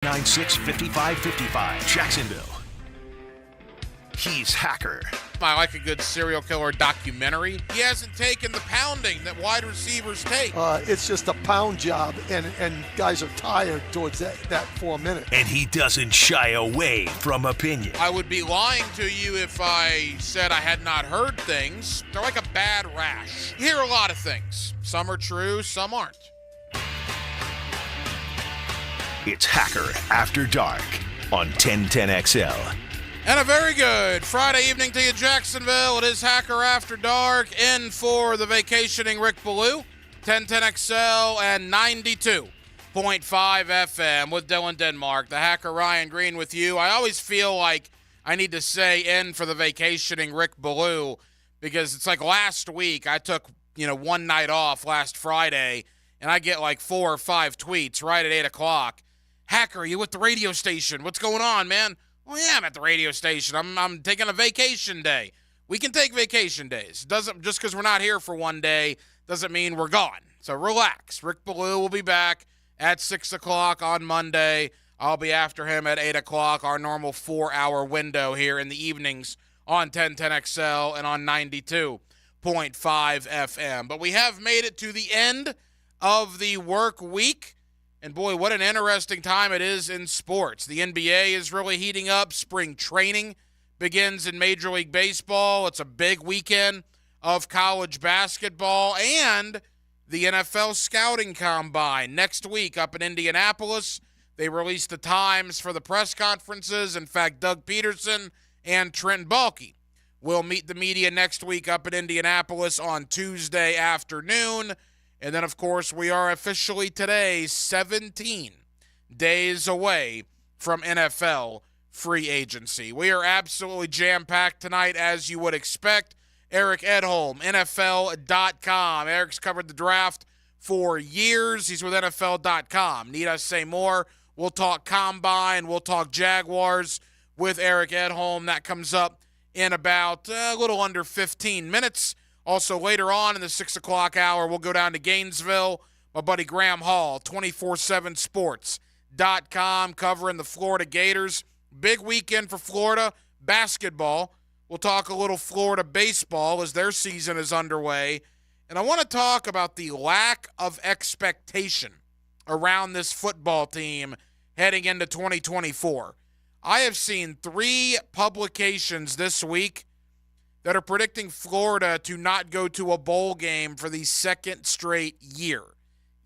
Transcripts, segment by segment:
965555 Jacksonville. He's Hacker. I like a good serial killer documentary. He hasn't taken the pounding that wide receivers take. It's just a pound job, and guys are tired towards that 4 minutes. And he doesn't shy away from opinion. I would be lying to you if I said I had not heard things. They're like a bad rash. You hear a lot of things. Some are true, some aren't. It's Hacker After Dark on 1010XL. And a very good Friday evening to you, Jacksonville. It is Hacker After Dark, in for the vacationing Rick Ballou, 1010XL and 92.5 FM with Dylan Denmark. The Hacker Ryan Green with you. I always feel like I need to say in for the vacationing Rick Ballou because it's like last week I took, one night off last Friday, and I get like 4 or 5 tweets right at 8 o'clock. Hacker, you at the radio station? What's going on, man? Well, yeah, I'm at the radio station. I'm taking a vacation day. We can take vacation days. Doesn't just because we're not here for one day doesn't mean we're gone. So relax. Rick Ballou will be back at 6 o'clock on Monday. I'll be after him at 8 o'clock, our normal 4-hour window here in the evenings on 1010XL and on 92.5 FM. But we have made it to the end of the work week. And boy, what an interesting time it is in sports. The NBA is really heating up. Spring training begins in Major League Baseball. It's a big weekend of college basketball and the NFL Scouting Combine. Next week up in Indianapolis, they release the times for the press conferences. In fact, Doug Peterson and Trent Baalke will meet the media next week up in Indianapolis on Tuesday afternoon. And then, of course, we are officially today 17 days away from NFL free agency. We are absolutely jam-packed tonight, as you would expect. Eric Edholm, NFL.com. Eric's covered the draft for years. He's with NFL.com. Need I say more? We'll talk Combine. We'll talk Jaguars with Eric Edholm. That comes up in about a little under 15 minutes. Also, later on in the 6 o'clock hour, we'll go down to Gainesville. My buddy Graham Hall, 247sports.com, covering the Florida Gators. Big weekend for Florida basketball. We'll talk a little Florida baseball as their season is underway. And I want to talk about the lack of expectation around this football team heading into 2024. I have seen 3 publications this week that are predicting Florida to not go to a bowl game for the second straight year.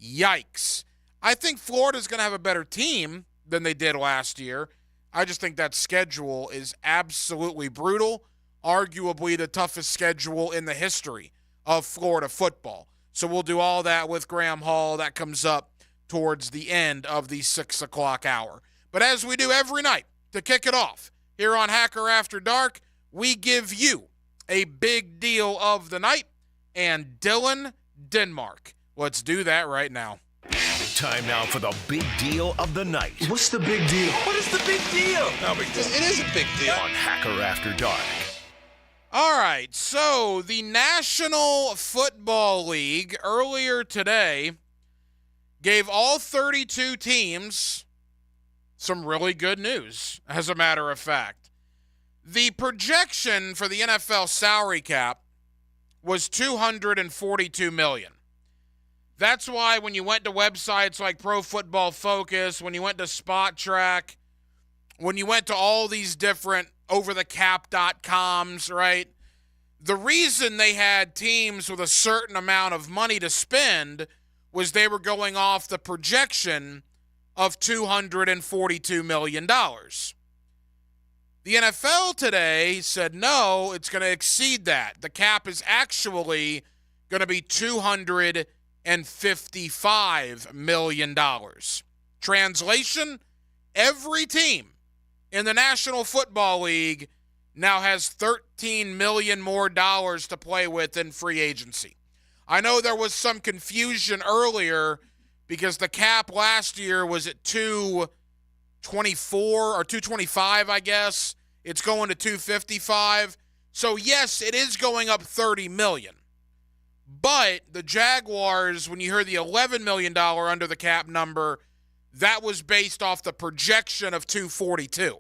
Yikes. I think Florida's going to have a better team than they did last year. I just think that schedule is absolutely brutal, arguably the toughest schedule in the history of Florida football. So we'll do all that with Graham Hall. That comes up towards the end of the 6 o'clock hour. But as we do every night to kick it off here on Hacker After Dark, we give you a big deal of the night and Dylan Denmark. Let's do that right now. Time now for the big deal of the night. What's the big deal? What is the big deal? No big deal. It is a big deal. On Hacker After Dark. All right, so the National Football League earlier today gave all 32 teams some really good news, as a matter of fact. The projection for the NFL salary cap was $242 million. That's why when you went to websites like Pro Football Focus, when you went to Spot Track, when you went to all these different overthecap.coms, right? The reason they had teams with a certain amount of money to spend was they were going off the projection of $242 million. The NFL today said, no, it's going to exceed that. The cap is actually going to be $255 million. Translation, every team in the National Football League now has $13 million more dollars to play with in free agency. I know there was some confusion earlier because the cap last year was at 224 or 225, I guess. It's going to 255. So yes, it is going up $30 million. But the Jaguars, when you hear the $11 million under the cap number, that was based off the projection of 242.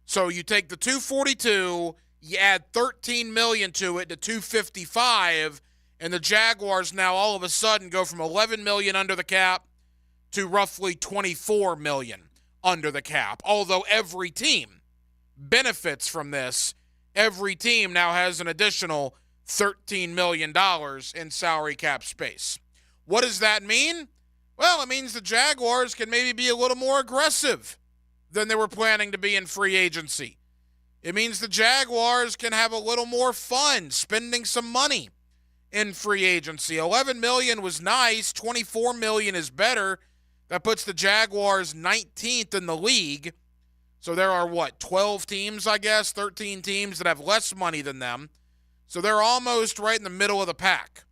So you take the 242, you add $13 million to it to 255, and the Jaguars now all of a sudden go from $11 million under the cap to roughly $24 million under the cap. Although every team benefits from this, every team now has an additional $13 million in salary cap space. What does that mean? Well, it means the Jaguars can maybe be a little more aggressive than they were planning to be in free agency. It means the Jaguars can have a little more fun spending some money in free agency. $11 million was nice. $24 million is better. That puts the Jaguars 19th in the league. So there are, 12 teams, I guess, 13 teams that have less money than them. So they're almost right in the middle of the pack.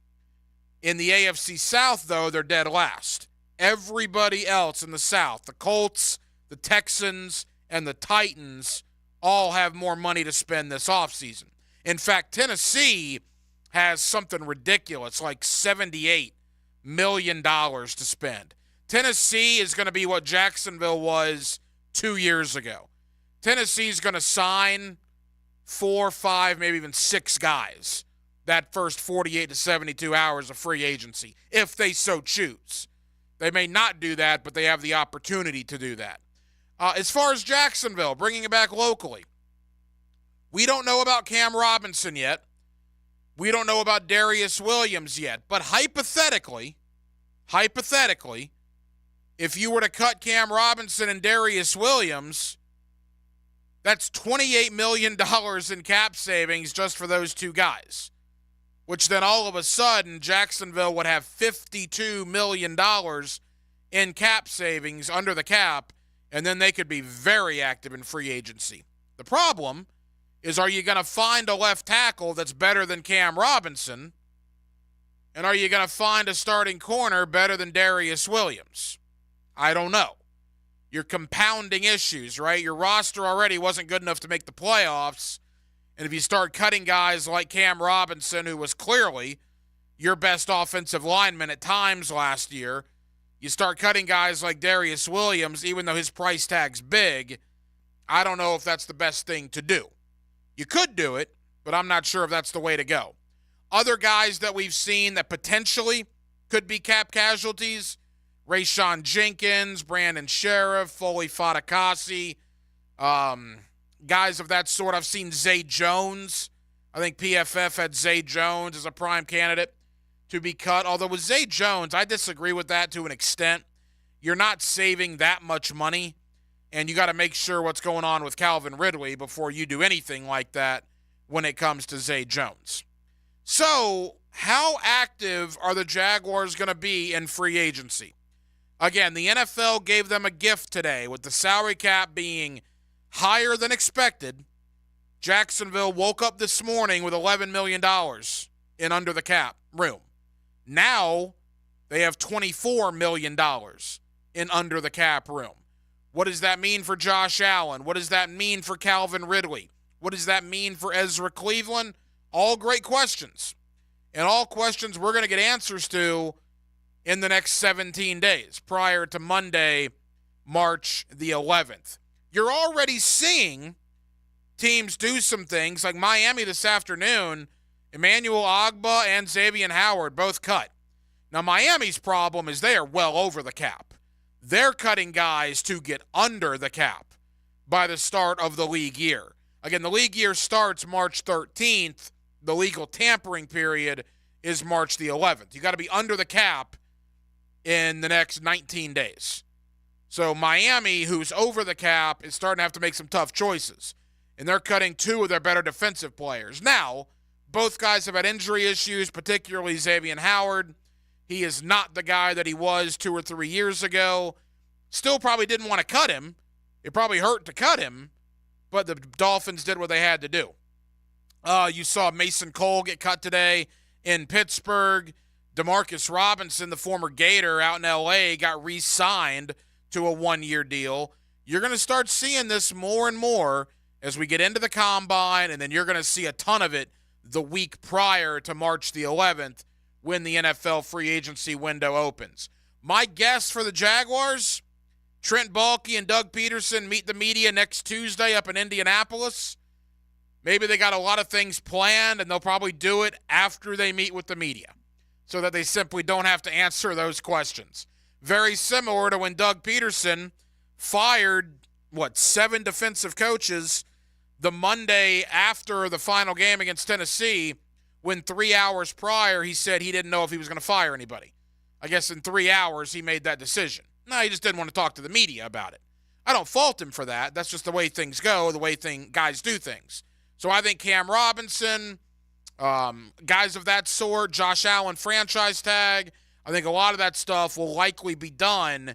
In the AFC South, though, they're dead last. Everybody else in the South, the Colts, the Texans, and the Titans, all have more money to spend this offseason. In fact, Tennessee has something ridiculous, like $78 million to spend. Tennessee is going to be what Jacksonville was 2 years ago. Tennessee's going to sign 4, 5, maybe even 6 guys that first 48 to 72 hours of free agency, if they so choose. They may not do that, but they have the opportunity to do that. As far as Jacksonville, bringing it back locally, we don't know about Cam Robinson yet. We don't know about Darius Williams yet. But hypothetically, if you were to cut Cam Robinson and Darius Williams, that's $28 million in cap savings just for those two guys, which then all of a sudden Jacksonville would have $52 million in cap savings under the cap, and then they could be very active in free agency. The problem is, are you going to find a left tackle that's better than Cam Robinson? And are you going to find a starting corner better than Darius Williams? I don't know. You're compounding issues, right? Your roster already wasn't good enough to make the playoffs. And if you start cutting guys like Cam Robinson, who was clearly your best offensive lineman at times last year, you start cutting guys like Darius Williams, even though his price tag's big, I don't know if that's the best thing to do. You could do it, but I'm not sure if that's the way to go. Other guys that we've seen that potentially could be cap casualties, Rayshon Jenkins, Brandon Sheriff, Foley Fatukasi, guys of that sort. I've seen Zay Jones. I think PFF had Zay Jones as a prime candidate to be cut. Although with Zay Jones, I disagree with that to an extent. You're not saving that much money, and you got to make sure what's going on with Calvin Ridley before you do anything like that when it comes to Zay Jones. So, how active are the Jaguars going to be in free agency? Again, the NFL gave them a gift today with the salary cap being higher than expected. Jacksonville woke up this morning with $11 million in under the cap room. Now they have $24 million in under the cap room. What does that mean for Josh Allen? What does that mean for Calvin Ridley? What does that mean for Ezra Cleveland? All great questions. And all questions we're going to get answers to in the next 17 days prior to Monday, March the 11th. You're already seeing teams do some things like Miami this afternoon. Emmanuel Ogbah and Xavier Howard both cut. Now, Miami's problem is they are well over the cap. They're cutting guys to get under the cap by the start of the league year. Again, the league year starts March 13th. The legal tampering period is March the 11th. You got to be under the cap in the next 19 days. So Miami, who's over the cap, is starting to have to make some tough choices. And they're cutting 2 of their better defensive players. Now, both guys have had injury issues, particularly Xavier Howard. He is not the guy that he was 2 or 3 years ago. Still probably didn't want to cut him. It probably hurt to cut him, but the Dolphins did what they had to do. You saw Mason Cole get cut today in Pittsburgh. Demarcus Robinson, the former Gator out in L.A., got re-signed to a 1-year deal. You're going to start seeing this more and more as we get into the Combine, and then you're going to see a ton of it the week prior to March the 11th when the NFL free agency window opens. My guess for the Jaguars, Trent Baalke and Doug Peterson meet the media next Tuesday up in Indianapolis. Maybe they got a lot of things planned, and they'll probably do it after they meet with the media so that they simply don't have to answer those questions. Very similar to when Doug Peterson fired, 7 defensive coaches the Monday after the final game against Tennessee, when 3 hours prior he said he didn't know if he was going to fire anybody. I guess in 3 hours he made that decision. No, he just didn't want to talk to the media about it. I don't fault him for that. That's just the way things go, the way guys do things. So I think Cam Robinson, guys of that sort, Josh Allen franchise tag, I think a lot of that stuff will likely be done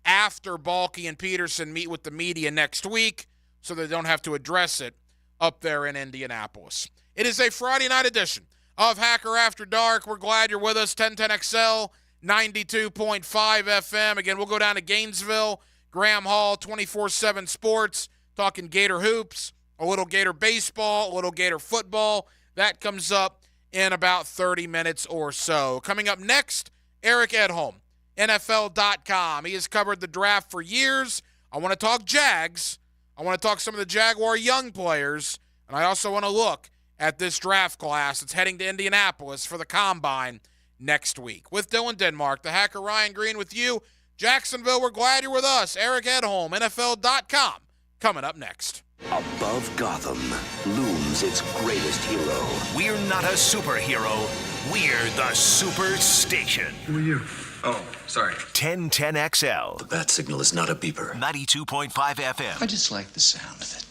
after Baalke and Peterson meet with the media next week so they don't have to address it up there in Indianapolis. It is a Friday night edition of Hacker After Dark. We're glad you're with us. 1010XL, 92.5 FM. Again, we'll go down to Gainesville, Graham Hall, 24/7 Sports, talking Gator hoops, a little Gator baseball, a little Gator football. That comes up in about 30 minutes or so. Coming up next, Eric Edholm, NFL.com. He has covered the draft for years. I want to talk Jags. I want to talk some of the Jaguar young players. And I also want to look at this draft class that's heading to Indianapolis for the Combine next week. With Dylan Denmark, the Hacker Ryan Green with you. Jacksonville, we're glad you're with us. Eric Edholm, NFL.com, coming up next. Above Gotham looms its greatest hero. We're not a superhero. We're the Superstation. Who are you? Oh, sorry. 1010XL, That signal is not a beeper. 92.5 FM. I just like the sound of it.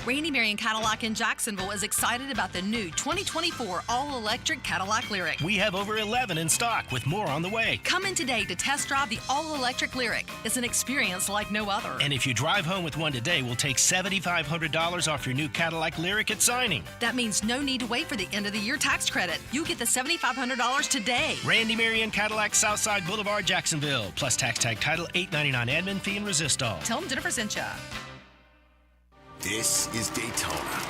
Randy Marion Cadillac in Jacksonville is excited about the new 2024 all-electric Cadillac Lyriq. We have over 11 in stock with more on the way. Come in today to test drive the all-electric Lyriq. It's an experience like no other. And if you drive home with one today, we'll take $7,500 off your new Cadillac Lyriq at signing. That means no need to wait for the end of the year tax credit. You get the $7,500 today. Randy Marion Cadillac, Southside Boulevard, Jacksonville. Plus tax tag title, $8.99 admin fee and resistol. Tell them Jennifer sent ya. This is Daytona,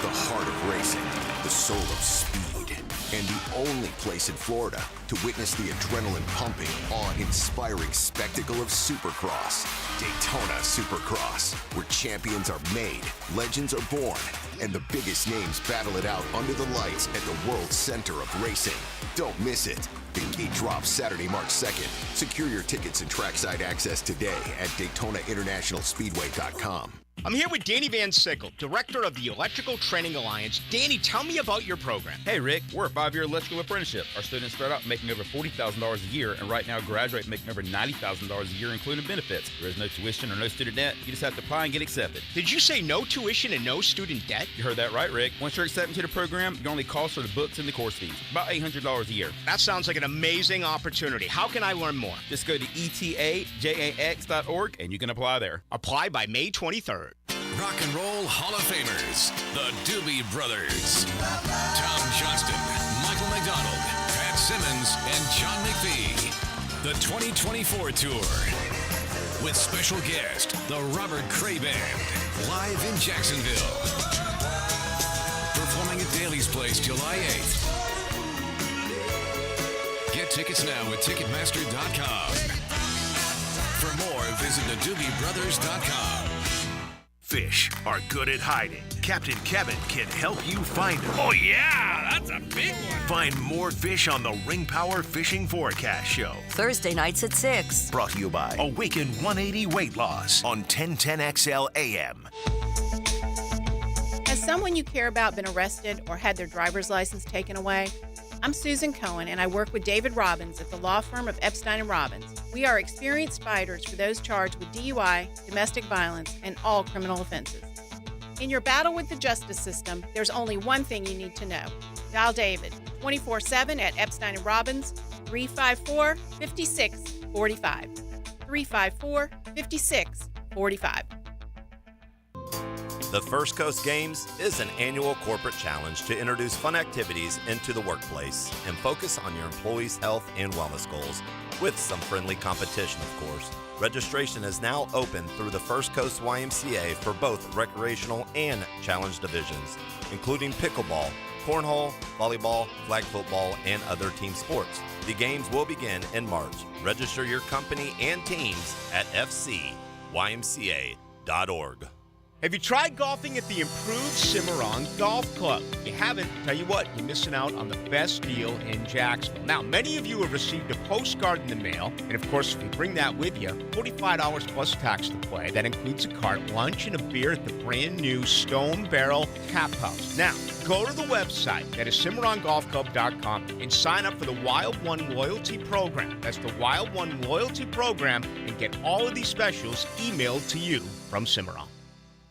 the heart of racing, the soul of speed, and the only place in Florida to witness the adrenaline pumping, awe-inspiring spectacle of Supercross. Daytona Supercross, where champions are made, legends are born, and the biggest names battle it out under the lights at the world center of racing. Don't miss it. The gate drops Saturday, March 2nd. Secure your tickets and trackside access today at DaytonaInternationalSpeedway.com. I'm here with Danny Van Sickle, Director of the Electrical Training Alliance. Danny, tell me about your program. Hey, Rick, we're a 5-year electrical apprenticeship. Our students start out making over $40,000 a year, and right now graduate making over $90,000 a year, including benefits. There is no tuition or no student debt. You just have to apply and get accepted. Did you say no tuition and no student debt? You heard that right, Rick. Once you're accepted to the program, your only cost for the books and the course fees. About $800 a year. That sounds like an amazing opportunity. How can I learn more? Just go to etajax.org, and you can apply there. Apply by May 23rd. Rock and Roll Hall of Famers, the Doobie Brothers. Tom Johnston, Michael McDonald, Pat Simmons, and John McPhee. The 2024 Tour. With special guest, the Robert Cray Band, live in Jacksonville. Performing at Daly's Place July 8th. Get tickets now at Ticketmaster.com. For more, visit theDoobieBrothers.com. Fish are good at hiding. Captain Kevin can help you find them. Oh, yeah, that's a big one. Find more fish on the Ring Power Fishing Forecast Show. Thursday nights at 6. Brought to you by Awaken 180 Weight Loss on 1010XL AM. Has someone you care about been arrested or had their driver's license taken away? I'm Susan Cohen, and I work with David Robbins at the law firm of Epstein & Robbins. We are experienced fighters for those charged with DUI, domestic violence, and all criminal offenses. In your battle with the justice system, there's only one thing you need to know. Dial David 24/7 at Epstein & Robbins, 354-5645. 354-5645. The First Coast Games is an annual corporate challenge to introduce fun activities into the workplace and focus on your employees' health and wellness goals, with some friendly competition, of course. Registration is now open through the First Coast YMCA for both recreational and challenge divisions, including pickleball, cornhole, volleyball, flag football, and other team sports. The games will begin in March. Register your company and teams at fcymca.org. Have you tried golfing at the improved Cimarron Golf Club? If you haven't, tell you what, you're missing out on the best deal in Jacksonville. Now, many of you have received a postcard in the mail, and of course, if you bring that with you, $45 plus tax to play. That includes a cart, lunch, and a beer at the brand new Stone Barrel Tap House. Now, go to the website, that is CimarronGolfClub.com, and sign up for the Wild One Loyalty Program. That's the Wild One Loyalty Program, and get all of these specials emailed to you from Cimarron.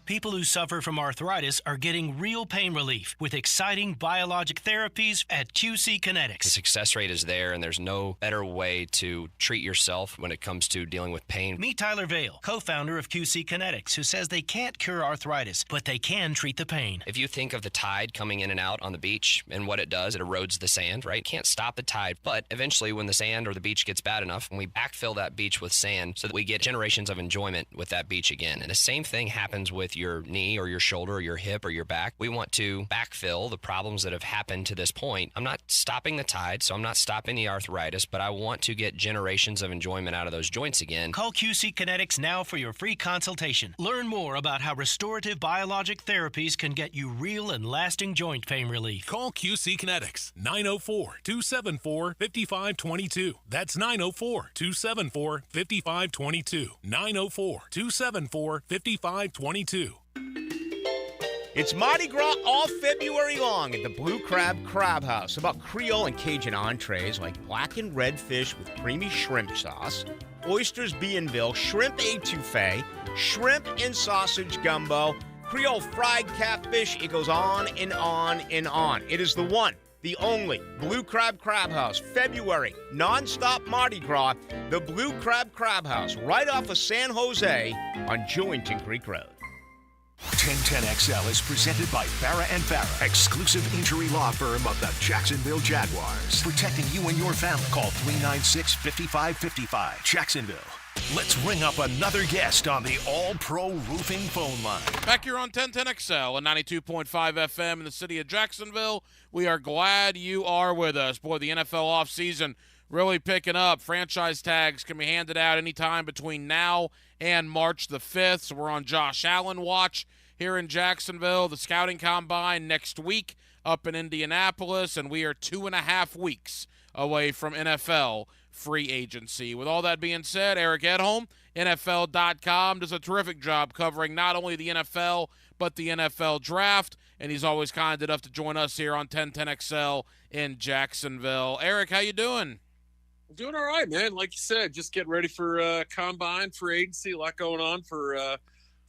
People who suffer from arthritis are getting real pain relief with exciting biologic therapies at QC Kinetics. The success rate is there, and there's no better way to treat yourself when it comes to dealing with pain. Meet Tyler Vale, co-founder of QC Kinetics, who says they can't cure arthritis, but they can treat the pain. If you think of the tide coming in and out on the beach and what it does, it erodes the sand, right? Can't stop the tide, but eventually when the sand or the beach gets bad enough, we backfill that beach with sand so that we get generations of enjoyment with that beach again. And the same thing happens with your knee or your shoulder or your hip or your back. We want to backfill the problems that have happened to this point. I'm not stopping the tide, so I'm not stopping the arthritis, but I want to get generations of enjoyment out of those joints again. Call QC Kinetics now for your free consultation. Learn more about how restorative biologic therapies can get you real and lasting joint pain relief. Call QC Kinetics, 904-274-5522. That's 904-274-5522. 904-274-5522. It's Mardi Gras all February long at the Blue Crab Crab House. About Creole and Cajun entrees like blackened redfish with creamy shrimp sauce, oysters Bienville, shrimp etouffee, shrimp and sausage gumbo, Creole fried catfish. It goes on and on and on. It is the one, the only Blue Crab Crab House. February, non-stop Mardi Gras. The Blue Crab Crab House, right off of San Jose on Jewington Creek Road. 1010XL is presented by Farah & Farah, exclusive injury law firm of the Jacksonville Jaguars. Protecting you and your family. Call 396-5555. Jacksonville. Let's ring up another guest on the All-Pro Roofing phone line. Back here on 1010XL and 92.5 FM in the city of Jacksonville. We are glad you are with us. Boy, the NFL offseason really picking up. Franchise tags can be handed out anytime between now and March the 5th. So we're on Josh Allen watch here in Jacksonville. The scouting combine next week up in Indianapolis, and we are 2.5 weeks away from NFL free agency. With all that being said, Eric Edholm, NFL.com, does a terrific job covering not only the NFL, but the NFL draft, and he's always kind enough to join us here on 1010XL in Jacksonville. Eric, how you doing? Doing all right, man. Like you said, just getting ready for combine, free agency. A lot going on for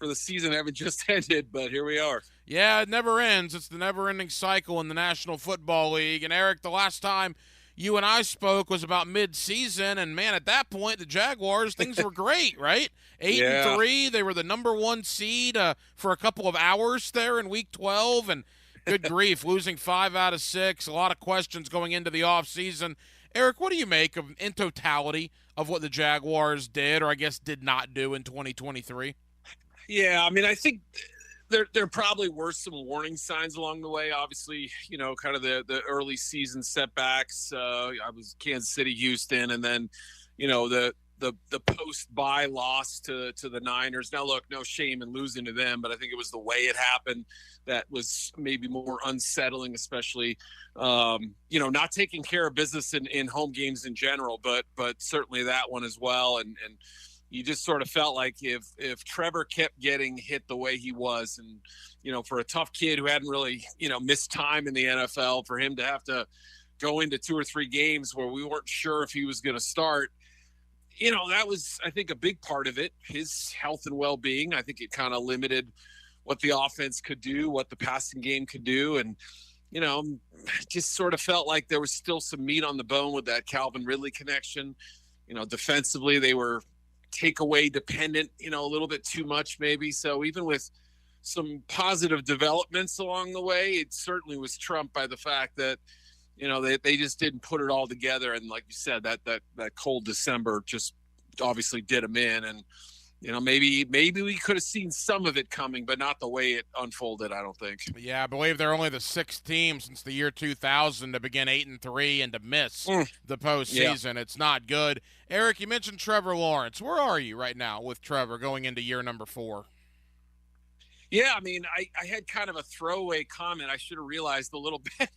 the season. Haven't just ended, but here we are. Yeah, it never ends. It's the never-ending cycle in the National Football League. And, Eric, the last time you and I spoke was about mid-season, and, man, at that point, the Jaguars, things were great, right? 8-3. They were the number one seed for a couple of hours there in Week 12, and good grief, losing 5 out of 6. A lot of questions going into the offseason. Eric, what do you make of, in totality, of what the Jaguars did, or I guess did not do in 2023? Yeah, I mean, I think there probably were some warning signs along the way. Obviously, kind of the early season setbacks. I was Kansas City, Houston, and then, the post-bye loss to the Niners. Now, look, no shame in losing to them, but I think it was the way it happened that was maybe more unsettling, especially, not taking care of business in home games in general, but certainly that one as well. And you just sort of felt like if Trevor kept getting hit the way he was, and, for a tough kid who hadn't really, missed time in the NFL, for him to have to go into 2 or 3 games where we weren't sure if he was going to start, that was, I think, a big part of it, his health and well-being. I think it kind of limited what the offense could do, what the passing game could do. And, just sort of felt like there was still some meat on the bone with that Calvin Ridley connection. Defensively, they were takeaway dependent, a little bit too much maybe. So even with some positive developments along the way, it certainly was trumped by the fact that, they just didn't put it all together. And like you said, that cold December just obviously did them in. And, maybe we could have seen some of it coming, but not the way it unfolded, I don't think. Yeah, I believe they're only the sixth team since the year 2000 to begin 8-3 and to miss the postseason. Yeah. It's not good. Eric, you mentioned Trevor Lawrence. Where are you right now with Trevor going into year number 4? Yeah, I mean, I had kind of a throwaway comment. I should have realized a little bit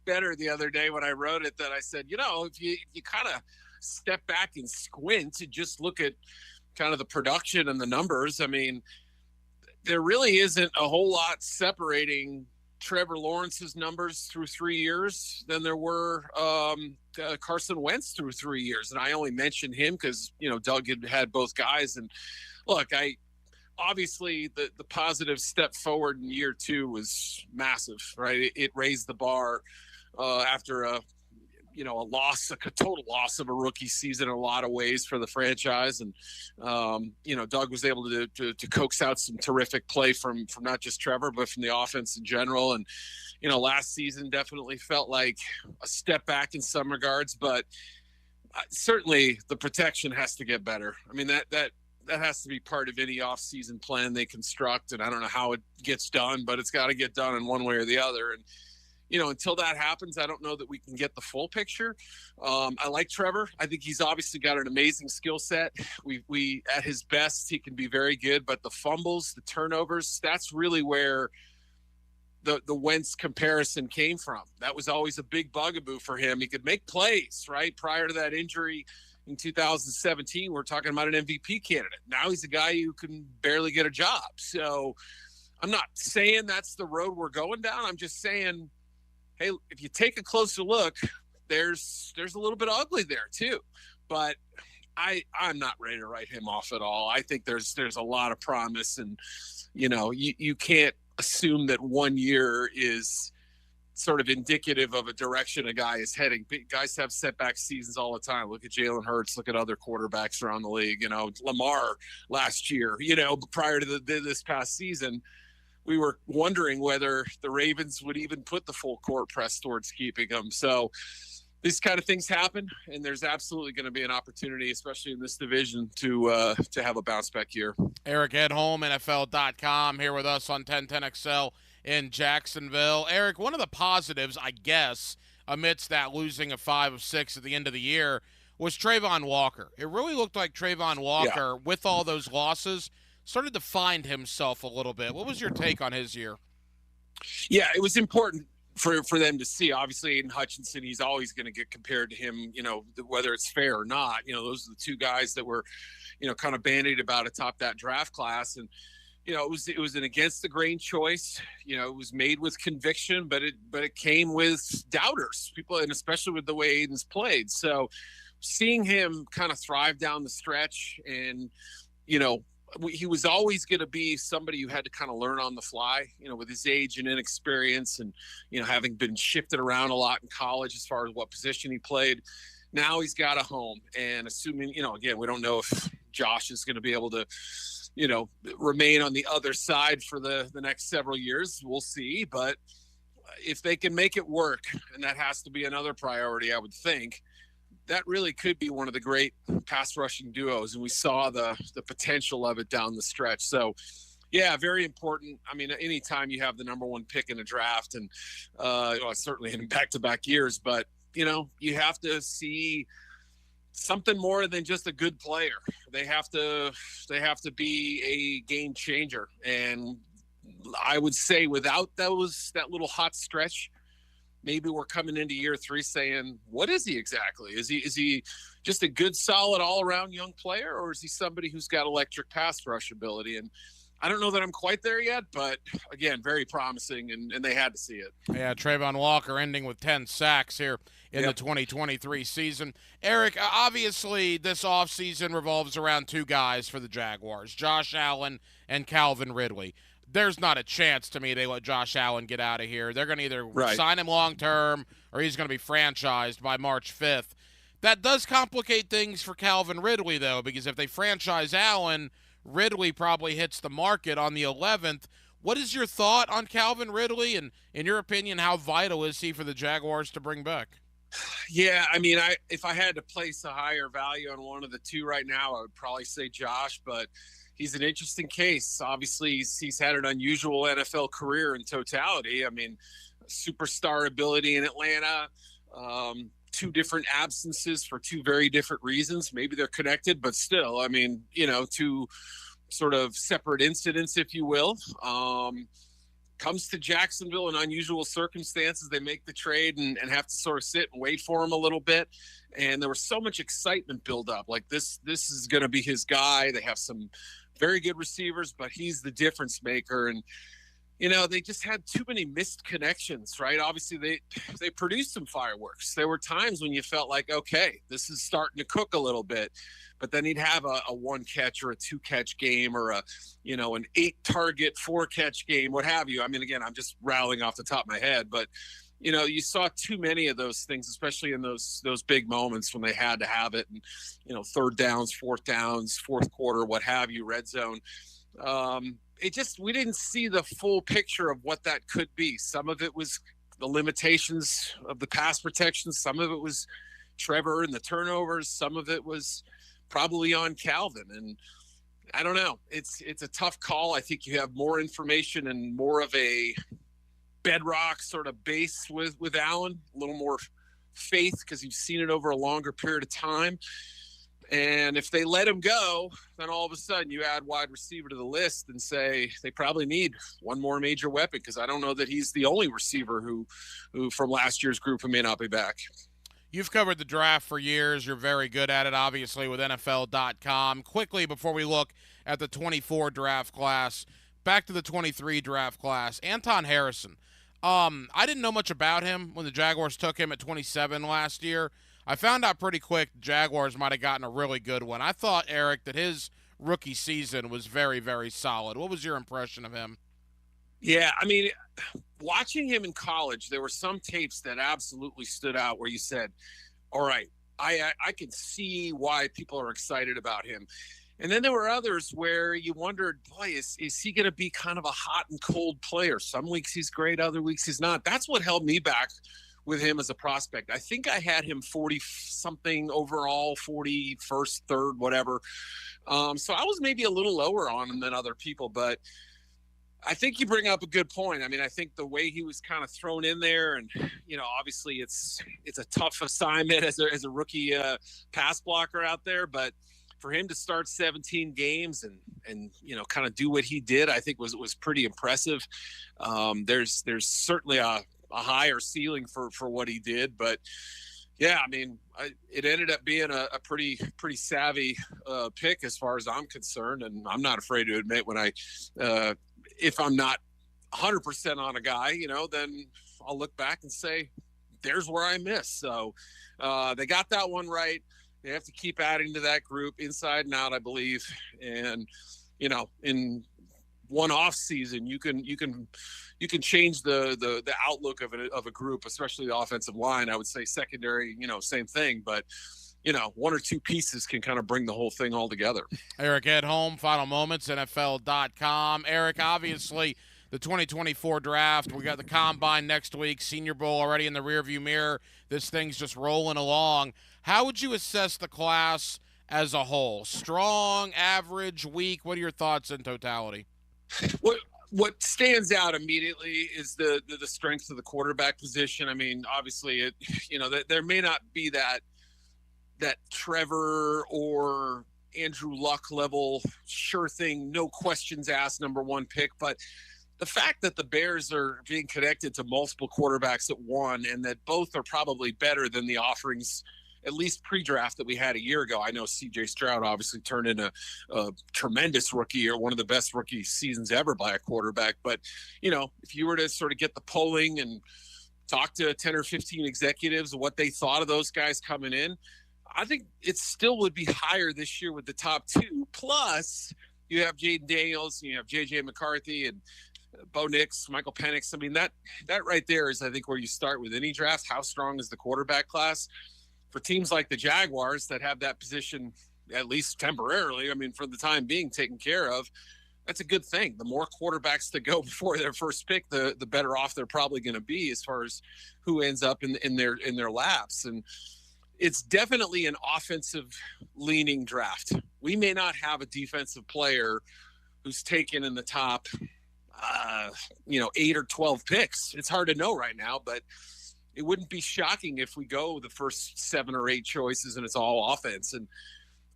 better the other day when I wrote it, that I said, if you kind of step back and squint and just look at kind of the production and the numbers, I mean, there really isn't a whole lot separating Trevor Lawrence's numbers through 3 years than there were Carson Wentz through 3 years. And I only mentioned him because, Doug had both guys. And look, obviously the positive step forward in year 2 was massive, right? It raised the bar after a total loss of a rookie season in a lot of ways for the franchise. And, Doug was able to coax out some terrific play from not just Trevor, but from the offense in general. And, last season definitely felt like a step back in some regards, but certainly the protection has to get better. I mean, that has to be part of any off-season plan they construct. And I don't know how it gets done, but it's got to get done in one way or the other. And, until that happens, I don't know that we can get the full picture. I like Trevor. I think he's obviously got an amazing skill set. We at his best, he can be very good, but the fumbles, the turnovers, that's really where the Wentz comparison came from. That was always a big bugaboo for him. He could make plays, right? Prior to that injury in 2017, we're talking about an MVP candidate. Now he's a guy who can barely get a job. So I'm not saying that's the road we're going down. I'm just saying, hey, if you take a closer look, there's a little bit of ugly there too. But I'm not ready to write him off at all. I think there's a lot of promise, and you can't assume that 1 year is sort of indicative of a direction a guy is heading. Guys have setback seasons all the time. Look at Jalen Hurts. Look at other quarterbacks around the league. Lamar last year. Prior to this past season, we were wondering whether the Ravens would even put the full court press towards keeping him. So these kind of things happen, and there's absolutely going to be an opportunity, especially in this division, to have a bounce back year. Eric Edholm, NFL.com, here with us on 1010XL in Jacksonville. Eric, one of the positives, I guess, amidst that losing of 5 of 6 at the end of the year was Trayvon Walker. It really looked like Trayvon Walker, with all those losses, started to find himself a little bit. What was your take on his year? Yeah, it was important for them to see. Obviously, Aiden Hutchinson, he's always going to get compared to him, whether it's fair or not. Those are the two guys that were, kind of bandied about atop that draft class. And, it was an against the grain choice. It was made with conviction, but it came with doubters, people, and especially with the way Aiden's played. So seeing him kind of thrive down the stretch, and, he was always going to be somebody who had to kind of learn on the fly, with his age and inexperience, and, having been shifted around a lot in college as far as what position he played. Now he's got a home, and assuming, again, we don't know if Josh is going to be able to, remain on the other side for the next several years. We'll see. But if they can make it work, and that has to be another priority, I would think, that really could be one of the great pass rushing duos. And we saw the potential of it down the stretch. So, yeah, very important. I mean, anytime you have the number 1 pick in a draft, and certainly in back-to-back years, but, you have to see something more than just a good player. They have to be a game changer. And I would say without that little hot stretch, maybe we're coming into year 3 saying, what is he exactly? Is he just a good, solid, all-around young player, or is he somebody who's got electric pass rush ability? And I don't know that I'm quite there yet, but, again, very promising, and they had to see it. Yeah, Trayvon Walker ending with 10 sacks here in the 2023 season. Eric, obviously this offseason revolves around 2 guys for the Jaguars, Josh Allen and Calvin Ridley. There's not a chance to me they let Josh Allen get out of here. They're going to either sign him long-term or he's going to be franchised by March 5th. That does complicate things for Calvin Ridley, though, because if they franchise Allen, Ridley probably hits the market on the 11th. What is your thought on Calvin Ridley, and in your opinion, how vital is he for the Jaguars to bring back? Yeah, I mean, if I had to place a higher value on one of the 2 right now, I would probably say Josh, but he's an interesting case. Obviously, he's had an unusual NFL career in totality. I mean, superstar ability in Atlanta, 2 different absences for 2 very different reasons. Maybe they're connected, but still, I mean, 2 sort of separate incidents, if you will. Comes to Jacksonville in unusual circumstances. They make the trade and have to sort of sit and wait for him a little bit. And there was so much excitement build up. Like this is going to be his guy. They have some very good receivers, but he's the difference maker. And, they just had too many missed connections, right? Obviously they produced some fireworks. There were times when you felt like, okay, this is starting to cook a little bit, but then he'd have a 1 catch or a 2 catch game or an 8 target, 4 catch game, what have you. I mean, again, I'm just rattling off the top of my head, but you saw too many of those things, especially in those big moments when they had to have it, and 3rd downs, 4th downs, 4th quarter, what have you, red zone. We didn't see the full picture of what that could be. Some of it was the limitations of the pass protection. Some of it was Trevor and the turnovers. Some of it was probably on Calvin. And I don't know. It's a tough call. I think you have more information and more of a bedrock sort of base with Allen, a little more faith because you've seen it over a longer period of time. And if they let him go, then all of a sudden you add wide receiver to the list and say they probably need one more major weapon, because I don't know that he's the only receiver who from last year's group who may not be back. You've covered the draft for years. You're very good at it, obviously, with NFL.com. Quickly, before we look at the 24 draft class, back to the 23 draft class, Anton Harrison. I didn't know much about him when the Jaguars took him at 27 last year. I found out pretty quick the Jaguars might have gotten a really good one. I thought, Eric, that his rookie season was very, very solid. What was your impression of him? Yeah, I mean, watching him in college, there were some tapes that absolutely stood out where you said, all right, I can see why people are excited about him. And then there were others where you wondered, boy, is he going to be kind of a hot and cold player? Some weeks he's great, other weeks he's not. That's what held me back with him as a prospect. I think I had him 40-something overall, 41st, 3rd, whatever. So I was maybe a little lower on him than other people, but I think you bring up a good point. I mean, I think the way he was kind of thrown in there, and obviously it's a tough assignment as a rookie pass blocker out there, but for him to start 17 games and kind of do what he did, I think was pretty impressive. There's certainly a higher ceiling for what he did, but yeah, I mean, it ended up being a pretty savvy pick as far as I'm concerned, and I'm not afraid to admit when if I'm not 100% on a guy, then I'll look back and say, there's where I missed. So they got that one right. They have to keep adding to that group inside and out, I believe. And, in one off season, you can change the outlook of a group, especially the offensive line. I would say secondary, same thing, but 1 or 2 pieces can kind of bring the whole thing all together. Eric Edholm, final moments, NFL.com. Eric, obviously the 2024 draft, we got the Combine next week, Senior Bowl already in the rearview mirror. This thing's just rolling along. How would you assess the class as a whole? Strong, average, weak? What are your thoughts in totality? What stands out immediately is the strength of the quarterback position. I mean, obviously, there may not be that Trevor or Andrew Luck level sure thing, no questions asked #1 pick, but the fact that the Bears are being connected to multiple quarterbacks at one, and that both are probably better than the offerings, at least pre-draft, that we had a year ago. I know C.J. Stroud obviously turned in a tremendous rookie, or one of the best rookie seasons ever by a quarterback. But, if you were to sort of get the polling and talk to 10 or 15 executives of what they thought of those guys coming in, I think it still would be higher this year with the top 2. Plus, you have Jaden Daniels, you have J.J. McCarthy, and Bo Nix, Michael Penix. I mean, that right there is, I think, where you start with any draft. How strong is the quarterback class? For teams like the Jaguars that have that position, at least temporarily, I mean, for the time being, taken care of, that's a good thing. The more quarterbacks to go before their first pick, the better off they're probably going to be as far as who ends up in their laps. And it's definitely an offensive-leaning draft. We may not have a defensive player who's taken in the top, 8 or 12 picks. It's hard to know right now, but it wouldn't be shocking if we go the first 7 or 8 choices and it's all offense. And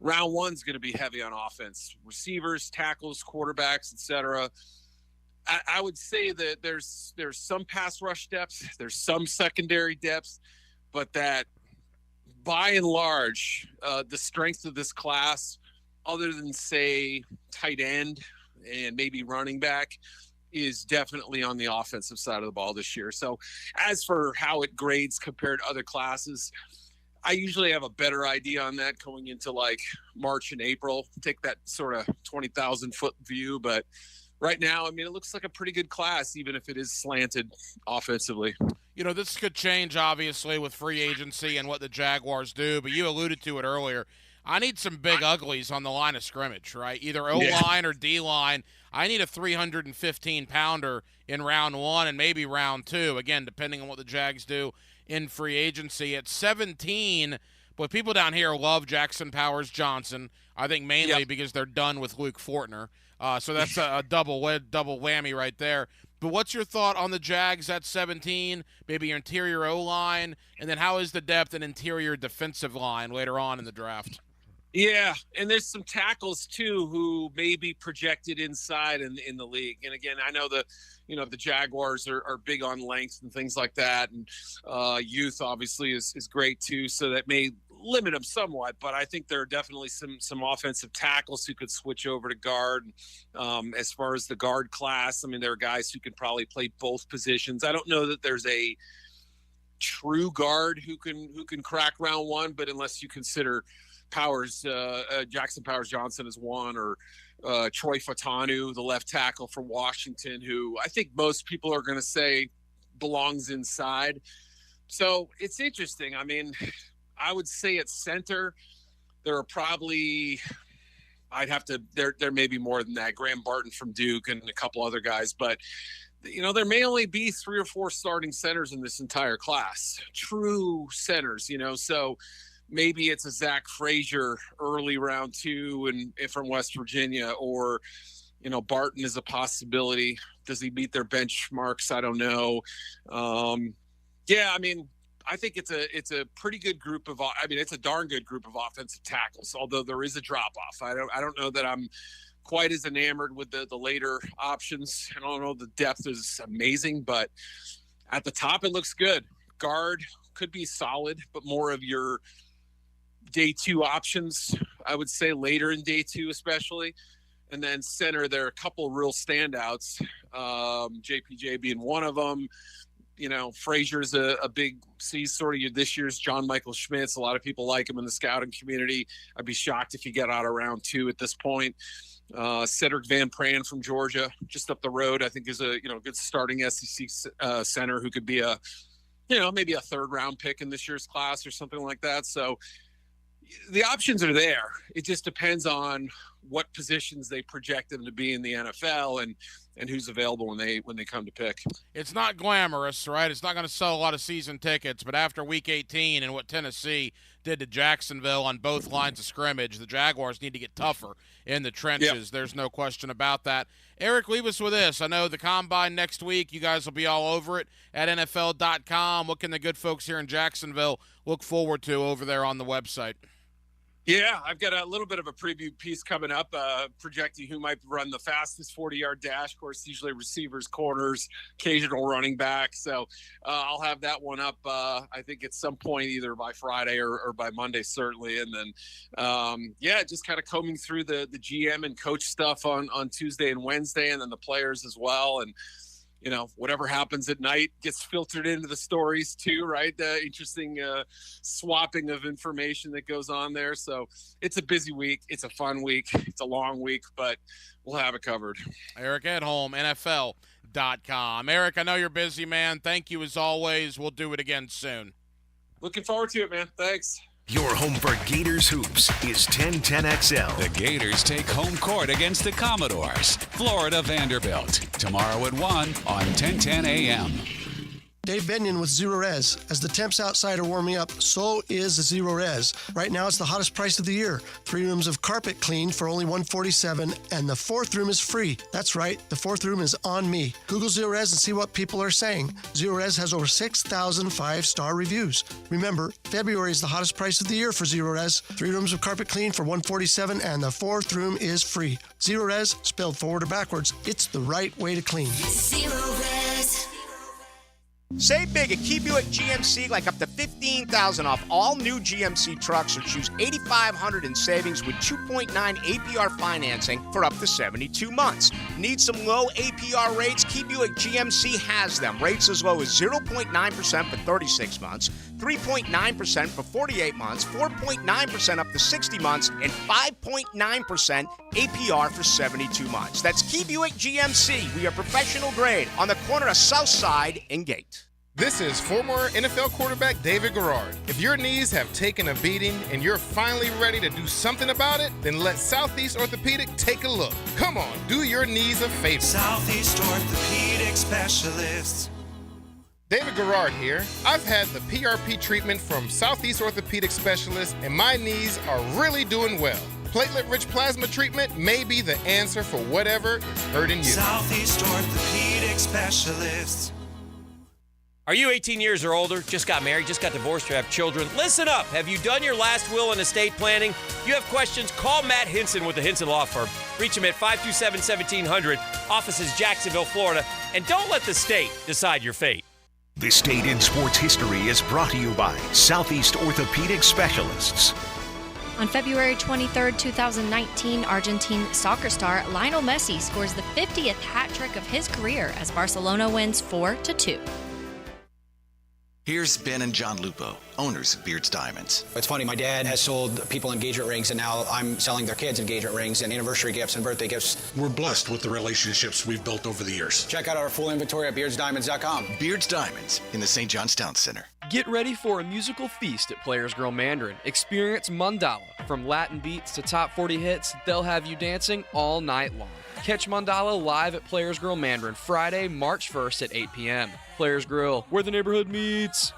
round one's going to be heavy on offense, receivers, tackles, quarterbacks, etc. I would say that there's some pass rush depth, there's some secondary depth, but that by and large, the strength of this class, other than say tight end and maybe running back, is definitely on the offensive side of the ball this year. So as for how it grades compared to other classes, I usually have a better idea on that going into like March and April, take that sort of 20,000 foot view. But right now, I mean, it looks like a pretty good class, even if it is slanted offensively. You know, this could change, obviously, with free agency and what the Jaguars do, but you alluded to it earlier. I need some big uglies on the line of scrimmage, right? Either O-line or D-line. I need a 315-pounder in round 1 and maybe round 2, again, depending on what the Jags do in free agency. At 17, but people down here love Jackson Powers Johnson, I think mainly because they're done with Luke Fortner. So that's a double whammy right there. But what's your thought on the Jags at 17, maybe your interior O-line, and then how is the depth and interior defensive line later on in the draft? Yeah, and there's some tackles too who may be projected inside in the league. And again, I know the Jaguars are big on length and things like that, and youth obviously is great too. So that may limit them somewhat, but I think there are definitely some offensive tackles who could switch over to guard. As far as the guard class, I mean, there are guys who could probably play both positions. I don't know that there's a true guard who can crack round 1, but unless you consider Powers, Jackson Powers Johnson is one, or Troy Fatanu, the left tackle from Washington, who I think most people are going to say belongs inside. So it's interesting. I mean, I would say at center, there are probably, there may be more than that. Graham Barton from Duke and a couple other guys, but there may only be 3 or 4 starting centers in this entire class, true centers, so maybe it's a Zach Frazier early round 2 and from West Virginia, or, Barton is a possibility. Does he meet their benchmarks? I don't know. I mean, I think it's a pretty good group of, it's a darn good group of offensive tackles, although there is a drop off. I don't know that I'm quite as enamored with the later options. I don't know. The depth is amazing, but at the top, it looks good. Guard could be solid, but more of your day 2 options, I would say later in day 2, especially. And then center, there are a couple of real standouts. JPJ being one of them. Frazier's a big, he's sort of this year's John Michael Schmitz. A lot of people like him in the scouting community. I'd be shocked if he got out of round 2 at this point. Cedric Van Pran from Georgia, just up the road, I think is a good starting SEC center who could be a maybe a 3rd round pick in this year's class or something like that. So the options are there. It just depends on what positions they project them to be in the NFL and who's available when they come to pick. It's not glamorous, right? It's not going to sell a lot of season tickets, but after Week 18 and what Tennessee did to Jacksonville on both lines of scrimmage, the Jaguars need to get tougher in the trenches. Yep. There's no question about that. Eric, leave us with this. I know the Combine next week. You guys will be all over it at NFL.com. What can the good folks here in Jacksonville look forward to over there on the website? Yeah, I've got a little bit of a preview piece coming up, projecting who might run the fastest 40-yard dash. Of course, usually receivers, corners, occasional running back. So I'll have that one up, I think, at some point, either by Friday or by Monday, certainly. And then, just kind of combing through the GM and coach stuff on Tuesday and Wednesday, and then the players as well. And whatever happens at night gets filtered into the stories too, right? Interesting swapping of information that goes on there. So it's a busy week. It's a fun week. It's a long week, but we'll have it covered. Eric Edholm, NFL.com. Eric, I know you're busy, man. Thank you as always. We'll do it again soon. Looking forward to it, man. Thanks. Your home for Gators hoops is 1010XL. The Gators take home court against the Commodores. Florida Vanderbilt. Tomorrow at 1 on 1010 AM. Dave Benyon with Zero Res. As the temps outside are warming up, so is Zero Res. Right now, it's the hottest price of the year. 3 rooms of carpet cleaned for only $147, and the 4th room is free. That's right, the 4th room is on me. Google Zero Res and see what people are saying. Zero Res has over 6,000 5-star reviews. Remember, February is the hottest price of the year for Zero Res. 3 rooms of carpet cleaned for $147, and the 4th room is free. Zero Res, spelled forward or backwards, it's the right way to clean. Zero Res. Save big at Key Buick GMC, like up to $15,000 off all new GMC trucks, or choose $8,500 in savings with 2.9 APR financing for up to 72 months. Need some low APR rates? Key Buick GMC has them. Rates as low as 0.9% for 36 months, 3.9% for 48 months, 4.9% up to 60 months, and 5.9% APR for 72 months. That's Key Buick GMC. We are professional grade on the corner of Southside and Gate. This is former NFL quarterback David Garrard. If your knees have taken a beating and you're finally ready to do something about it, then let Southeast Orthopedic take a look. Come on, do your knees a favor. Southeast Orthopedic Specialists. David Garrard here. I've had the PRP treatment from Southeast Orthopedic Specialists, and my knees are really doing well. Platelet-rich plasma treatment may be the answer for whatever is hurting you. Southeast Orthopedic Specialists. Are you 18 years or older, just got married, just got divorced, or have children? Listen up. Have you done your last will and estate planning? You have questions? Call Matt Hinson with the Hinson Law Firm. Reach him at 527-1700. Office is Jacksonville, Florida. And don't let the state decide your fate. This Date in Sports History is brought to you by Southeast Orthopedic Specialists. On February 23, 2019, Argentine soccer star Lionel Messi scores the 50th hat trick of his career as Barcelona wins 4-2. Here's Ben and John Lupo, owners of Beards Diamonds. It's funny, my dad has sold people engagement rings, and now I'm selling their kids engagement rings and anniversary gifts and birthday gifts. We're blessed with the relationships we've built over the years. Check out our full inventory at beardsdiamonds.com. Beards Diamonds in the St. John's Town Center. Get ready for a musical feast at Players Grill Mandarin. Experience Mandala. From Latin beats to top 40 hits, they'll have you dancing all night long. Catch Mandala live at Players Grill Mandarin Friday, March 1st at 8 p.m. Players Grill, where the neighborhood meets.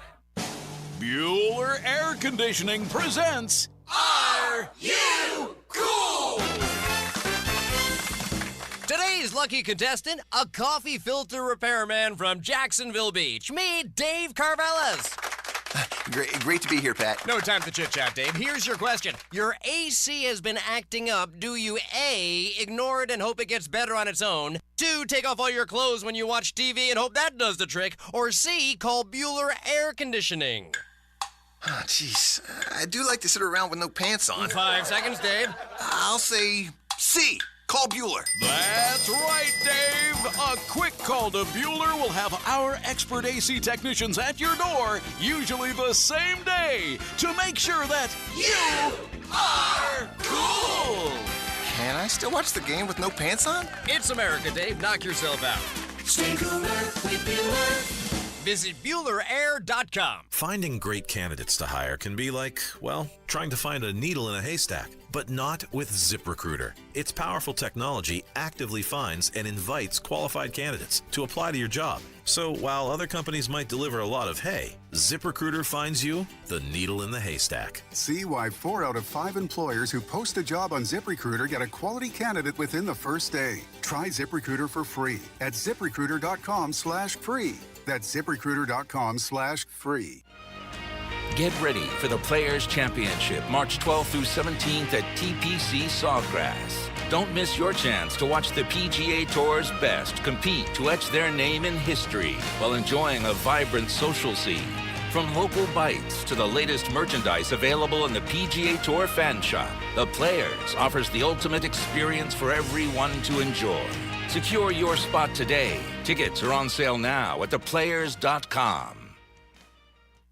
Bueller Air Conditioning presents Are You Cool? Today's lucky contestant, a coffee filter repairman from Jacksonville Beach. Meet Dave Carvelis. Great to be here, Pat. No time to chit-chat, Dave. Here's your question. Your AC has been acting up. Do you A, ignore it and hope it gets better on its own? 2, take off all your clothes when you watch TV and hope that does the trick? Or C, call Bueller Air Conditioning? Oh, jeez. I do like to sit around with no pants on. 5 seconds, Dave. I'll say C. Call Bueller. That's right, Dave. A quick call to Bueller will have our expert AC technicians at your door, usually the same day, to make sure that you are cool. Can I still watch the game with no pants on? It's America, Dave. Knock yourself out. Stay cooler with Bueller. Visit BuellerAir.com. Finding great candidates to hire can be like, well, trying to find a needle in a haystack, but not with ZipRecruiter. Its powerful technology actively finds and invites qualified candidates to apply to your job. So while other companies might deliver a lot of hay, ZipRecruiter finds you the needle in the haystack. See why 4 out of 5 employers who post a job on ZipRecruiter get a quality candidate within the first day. Try ZipRecruiter for free at ZipRecruiter.com/free. That's ZipRecruiter.com/free. Get ready for the Players' Championship, March 12th through 17th at TPC Sawgrass. Don't miss your chance to watch the PGA Tour's best compete to etch their name in history while enjoying a vibrant social scene. From local bites to the latest merchandise available in the PGA Tour fan shop, the Players offers the ultimate experience for everyone to enjoy. Secure your spot today. Tickets are on sale now at theplayers.com.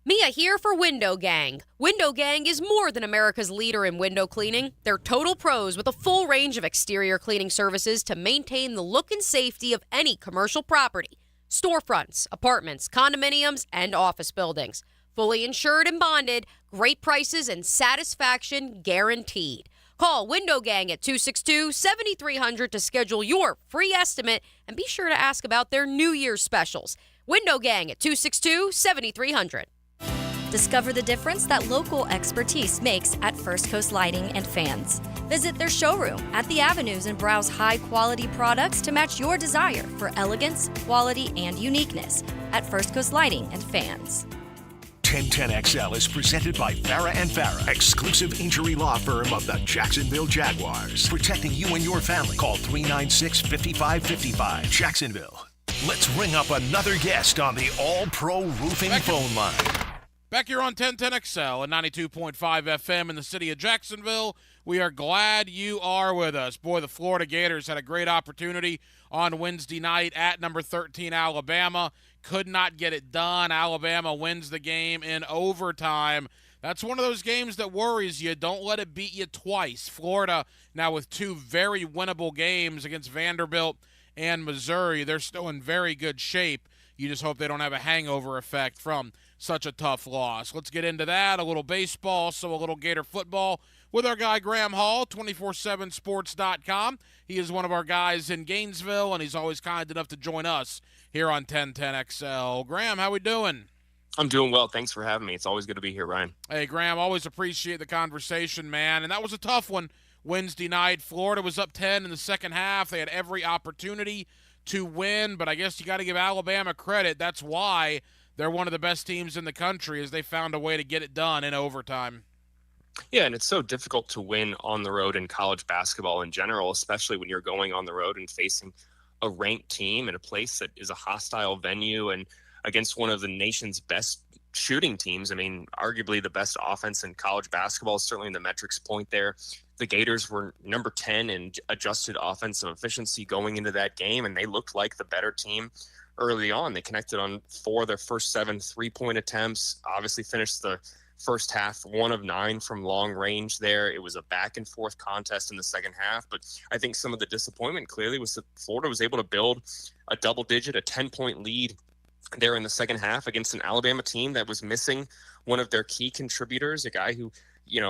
Mia here for Window Gang. Window Gang is more than America's leader in window cleaning. They're total pros with a full range of exterior cleaning services to maintain the look and safety of any commercial property. Storefronts, apartments, condominiums, and office buildings. Fully insured and bonded, great prices and satisfaction guaranteed. Call Window Gang at 262-7300 to schedule your free estimate and be sure to ask about their New Year's specials. Window Gang at 262-7300. Discover the difference that local expertise makes at First Coast Lighting and Fans. Visit their showroom at the Avenues and browse high-quality products to match your desire for elegance, quality, and uniqueness at First Coast Lighting and Fans. 1010XL is presented by Farah and Farah, exclusive injury law firm of the Jacksonville Jaguars. Protecting you and your family. Call 396-5555. Jacksonville. Let's ring up another guest on the All-Pro Roofing phone line. Back here on 1010XL and 92.5 FM in the city of Jacksonville. We are glad you are with us. Boy, the Florida Gators had a great opportunity on Wednesday night at number 13 Alabama. Could not get it done. Alabama wins the game in overtime. That's one of those games that worries you. Don't let it beat you twice. Florida now with two very winnable games against Vanderbilt and Missouri. They're still in very good shape. You just hope they don't have a hangover effect from such a tough loss. Let's get into that. A little baseball, so a little Gator football with our guy Graham Hall, 247sports.com. He is one of our guys in Gainesville, and he's always kind enough to join us here on 1010XL. Graham, how we doing? I'm doing well. Thanks for having me. It's always good to be here, Ryan. Hey, Graham, always appreciate the conversation, man. And that was a tough one Wednesday night. Florida was up 10 in the second half. They had every opportunity to win, but I guess you got to give Alabama credit. That's why they're one of the best teams in the country, as they found a way to get it done in overtime. Yeah, and it's so difficult to win on the road in college basketball in general, especially when you're going on the road and facing a ranked team in a place that is a hostile venue and against one of the nation's best shooting teams. I mean, arguably the best offense in college basketball, certainly in the metrics point there. The Gators were number 10 in adjusted offensive efficiency going into that game, and they looked like the better team early on. They connected on 4 of their first 7 3-point attempts, obviously finished the first half 1 of 9 from long range there. It was a back and forth contest in the second half, but I think some of the disappointment clearly was that Florida was able to build a double-digit, a 10-point lead there in the second half against an Alabama team that was missing one of their key contributors, a guy who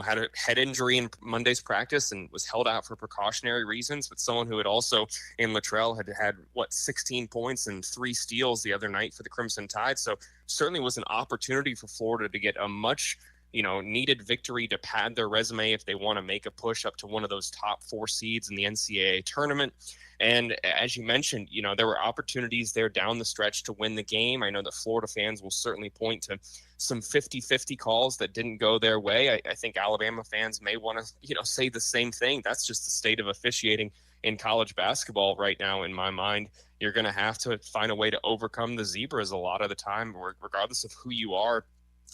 had a head injury in Monday's practice and was held out for precautionary reasons, but someone who had also, in Latrell, had 16 points and 3 steals the other night for the Crimson Tide. So certainly was an opportunity for Florida to get a much, needed victory to pad their resume if they want to make a push up to one of those top 4 seeds in the NCAA tournament. And as you mentioned, there were opportunities there down the stretch to win the game. I know that Florida fans will certainly point to some 50-50 calls that didn't go their way. I think Alabama fans may want to, say the same thing. That's just the state of officiating in college basketball right now, in my mind. You're going to have to find a way to overcome the zebras a lot of the time, regardless of who you are.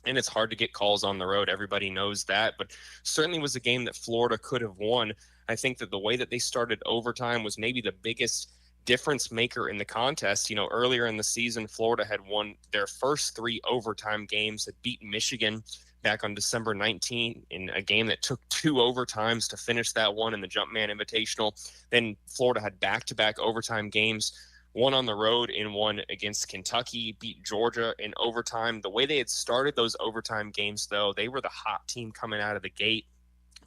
And it's hard to get calls on the road. Everybody knows that. But certainly was a game that Florida could have won. I think that the way that they started overtime was maybe the biggest difference maker in the contest. Earlier in the season, Florida had won their first 3 overtime games, had beaten Michigan back on December 19 in a game that took 2 overtimes to finish that one in the Jumpman Invitational. Then Florida had back-to-back overtime games, one on the road and one against Kentucky, beat Georgia in overtime. The way they had started those overtime games, though, they were the hot team coming out of the gate.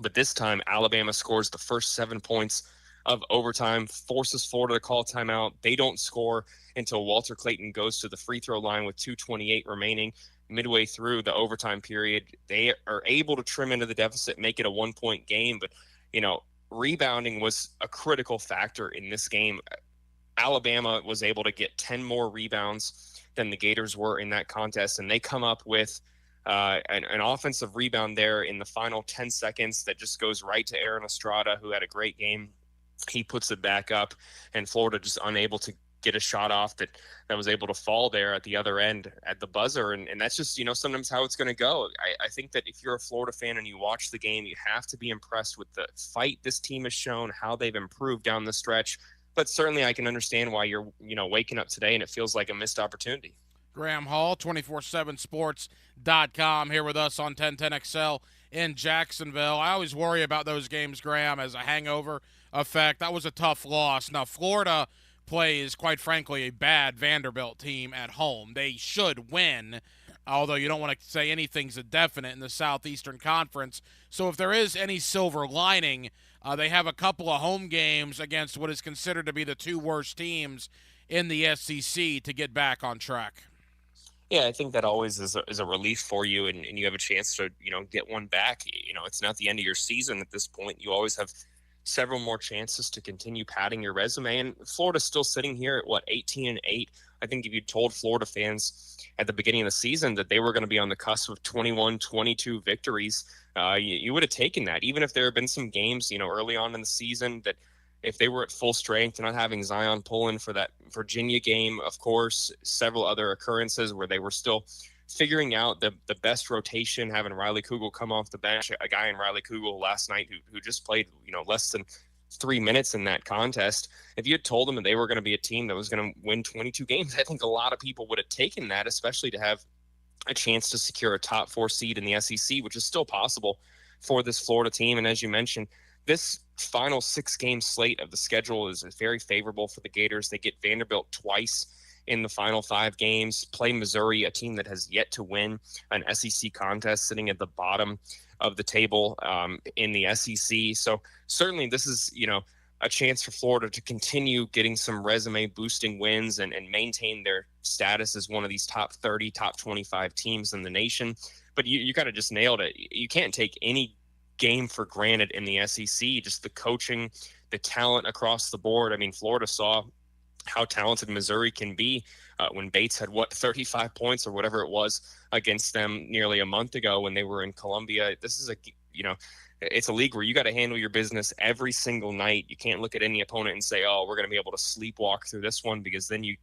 But this time, Alabama scores the first 7 points of overtime, forces Florida to call timeout. They don't score until Walter Clayton goes to the free throw line with 2:28 remaining. Midway through the overtime period, they are able to trim into the deficit, make it a 1-point game. But, rebounding was a critical factor in this game. Alabama was able to get 10 more rebounds than the Gators were in that contest, and they come up with an offensive rebound there in the final 10 seconds that just goes right to Aaron Estrada, who had a great game. He puts it back up, and Florida just unable to get a shot off that was able to fall there at the other end at the buzzer. And that's just, sometimes how it's going to go. I think that if you're a Florida fan and you watch the game, you have to be impressed with the fight this team has shown, how they've improved down the stretch. But certainly I can understand why you're, waking up today and it feels like a missed opportunity. Graham Hall, 247sports.com, here with us on 1010XL in Jacksonville. I always worry about those games, Graham, as a hangover effect. That was a tough loss. Now, Florida plays, quite frankly, a bad Vanderbilt team at home. They should win, although you don't want to say anything's a definite in the Southeastern Conference. So if there is any silver lining, they have a couple of home games against what is considered to be the 2 worst teams in the SEC to get back on track. Yeah, I think that always is a relief for you, and you have a chance to, get one back. It's not the end of your season at this point. You always have several more chances to continue padding your resume. And Florida's still sitting here at 18-8. I think if you told Florida fans at the beginning of the season that they were going to be on the cusp of 21, 22 victories, you would have taken that. Even if there have been some games, early on in the season that if they were at full strength, not having Zion pulling for that Virginia game, of course, several other occurrences where they were still figuring out the best rotation, having Riley Kugel come off the bench, a guy in Riley Kugel last night who just played, less than 3 minutes in that contest. If you had told them that they were going to be a team that was going to win 22 games, I think a lot of people would have taken that, especially to have a chance to secure a top 4 seed in the SEC, which is still possible for this Florida team. And as you mentioned, this final 6-game slate of the schedule is very favorable for the Gators. They get Vanderbilt twice in the final 5 games, play Missouri, a team that has yet to win an SEC contest, sitting at the bottom of the table in the SEC. So certainly this is, a chance for Florida to continue getting some resume boosting wins and maintain their status as one of these top 30, top 25 teams in the nation. But you kind of just nailed it. You can't take any game for granted in the SEC, just the coaching, the talent across the board. I mean, Florida saw how talented Missouri can be when Bates had 35 points or whatever it was against them nearly a month ago when they were in Columbia. This is it's a league where you got to handle your business every single night. You can't look at any opponent and say, oh, we're going to be able to sleepwalk through this one, because then you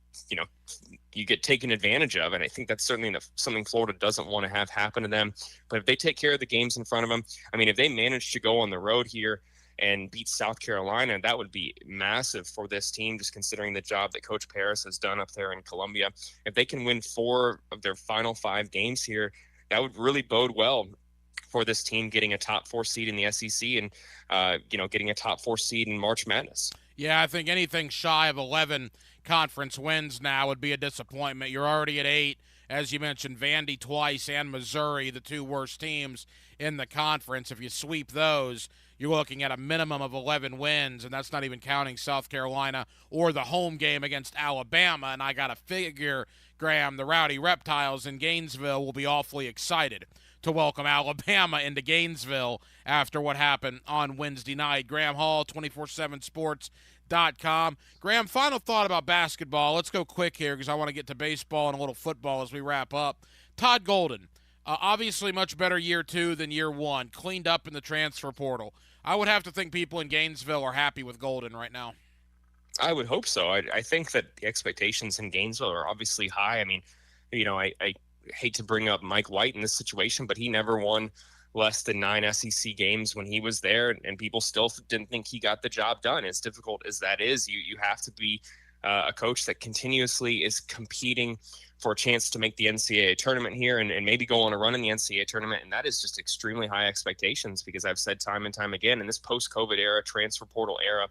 get taken advantage of. And I think that's certainly something Florida doesn't want to have happen to them. But if they take care of the games in front of them, I mean, if they manage to go on the road here and beat South Carolina, that would be massive for this team, just considering the job that Coach Paris has done up there in Columbia. If they can win 4 of their final 5 games here, that would really bode well for this team getting a top 4 seed in the SEC and, getting a top 4 seed in March Madness. Yeah, I think anything shy of 11 conference wins now would be a disappointment. You're already at 8. As you mentioned, Vandy twice and Missouri, the 2 worst teams in the conference. If you sweep those, you're looking at a minimum of 11 wins, and that's not even counting South Carolina or the home game against Alabama. And I got to figure, Graham, the Rowdy Reptiles in Gainesville will be awfully excited to welcome Alabama into Gainesville after what happened on Wednesday night. Graham Hall, 247sports.com. Graham, final thought about basketball. Let's go quick here because I want to get to baseball and a little football as we wrap up. Todd Golden, obviously much better year 2 than year 1, cleaned up in the transfer portal. I would have to think people in Gainesville are happy with Golden right now. I would hope so. I think that the expectations in Gainesville are obviously high. I mean, I hate to bring up Mike White in this situation, but he never won less than 9 SEC games when he was there, and people still didn't think he got the job done. As difficult as that is, you have to be a coach that continuously is competing for a chance to make the NCAA tournament here and maybe go on a run in the NCAA tournament. And that is just extremely high expectations, because I've said time and time again, in this post-COVID era, transfer portal era,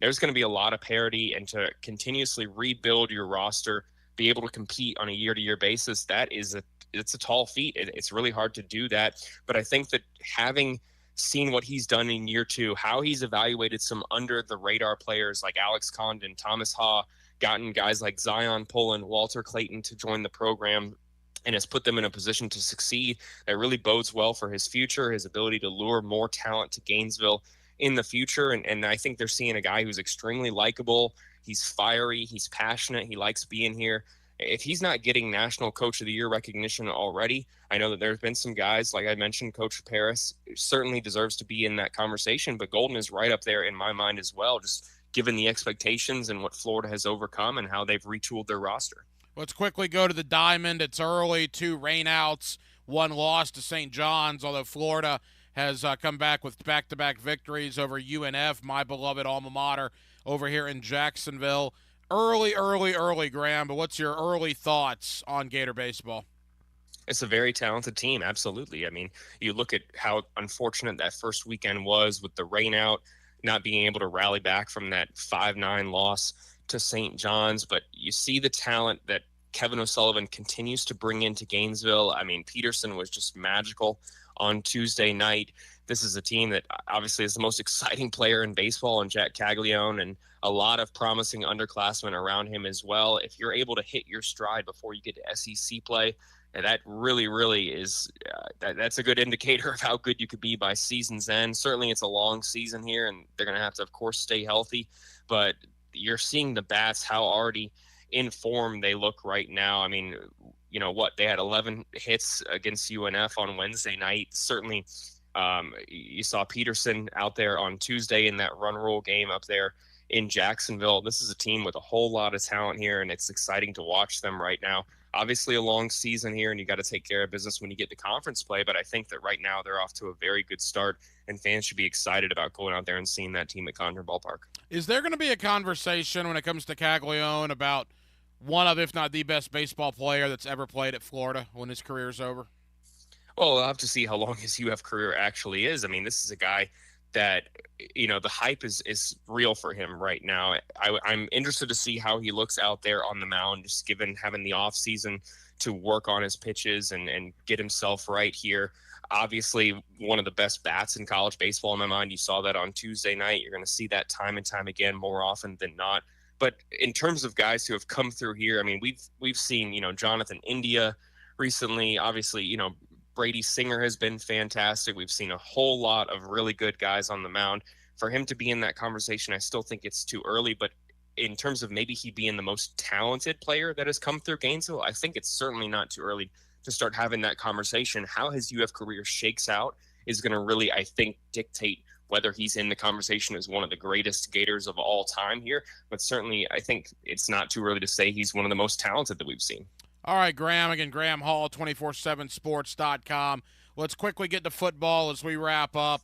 there's going to be a lot of parity, and to continuously rebuild your roster, be able to compete on a year-to-year basis, it's a tall feat. It's really hard to do that. But I think that having seen what he's done in year 2, how he's evaluated some under-the-radar players like Alex Condon, Thomas Ha, gotten guys like Zion Pullen, Walter Clayton to join the program, and has put them in a position to succeed, that really bodes well for his future, his ability to lure more talent to Gainesville in the future. And I think they're seeing a guy who's extremely likable. He's fiery. He's passionate. He likes being here. If he's not getting National Coach of the Year recognition already, I know that there's been some guys, like I mentioned, Coach Paris certainly deserves to be in that conversation, but Golden is right up there in my mind as well, just given the expectations and what Florida has overcome and how they've retooled their roster. Let's quickly go to the Diamond. It's early, 2 rainouts, 1 loss to St. John's, although Florida has come back with back-to-back victories over UNF, my beloved alma mater, over here in Jacksonville. Early, Graham, but what's your early thoughts on Gator baseball? It's a very talented team, absolutely. I mean, you look at how unfortunate that first weekend was with the rain out, not being able to rally back from that 5-9 loss to St. John's, but you see the talent that Kevin O'Sullivan continues to bring into Gainesville. I mean, Peterson was just magical on Tuesday night. this is a team that obviously is the most exciting player in baseball, and Jack Caglione, and a lot of promising underclassmen around him as well. If you're able to hit your stride before you get to SEC play, and that really is that's a good indicator of how good you could be by season's end. Certainly it's a long season here, and they're going to have to, of course, stay healthy. But you're seeing the bats, how already in form they look right now. I mean, they had 11 hits against UNF on Wednesday night. Certainly you saw Peterson out there on Tuesday in that run rule game up there in Jacksonville. This is a team with a whole lot of talent here, and it's exciting to watch them right now. Obviously a long season here, and you got to take care of business when you get to conference play, but I think that right now they're off to a very good start, and fans should be excited about going out there and seeing that team at Conner Ballpark. Is there going to be a conversation when it comes to Caglione about one of, if not the best baseball player that's ever played at Florida when his career's over? Well, we'll have to see how long his UF career actually is. I mean, this is a guy that, the hype is real for him right now. I'm interested to see how he looks out there on the mound, just given having the off season to work on his pitches and get himself right here. Obviously, one of the best bats in college baseball in my mind. You saw that on Tuesday night. You're going to see that time and time again, more often than not. But in terms of guys who have come through here, I mean, we've seen, Jonathan India recently. Obviously, Brady Singer has been fantastic. We've seen a whole lot of really good guys on the mound. For him to be in that conversation, I still think it's too early. But in terms of maybe he being the most talented player that has come through Gainesville, I think it's certainly not too early to start having that conversation. How his UF career shakes out is going to really, I think, dictate whether he's in the conversation as one of the greatest Gators of all time here. But certainly, I think it's not too early to say he's one of the most talented that we've seen. All right, Graham. Again, Graham Hall, 247sports.com. Let's quickly get to football as we wrap up.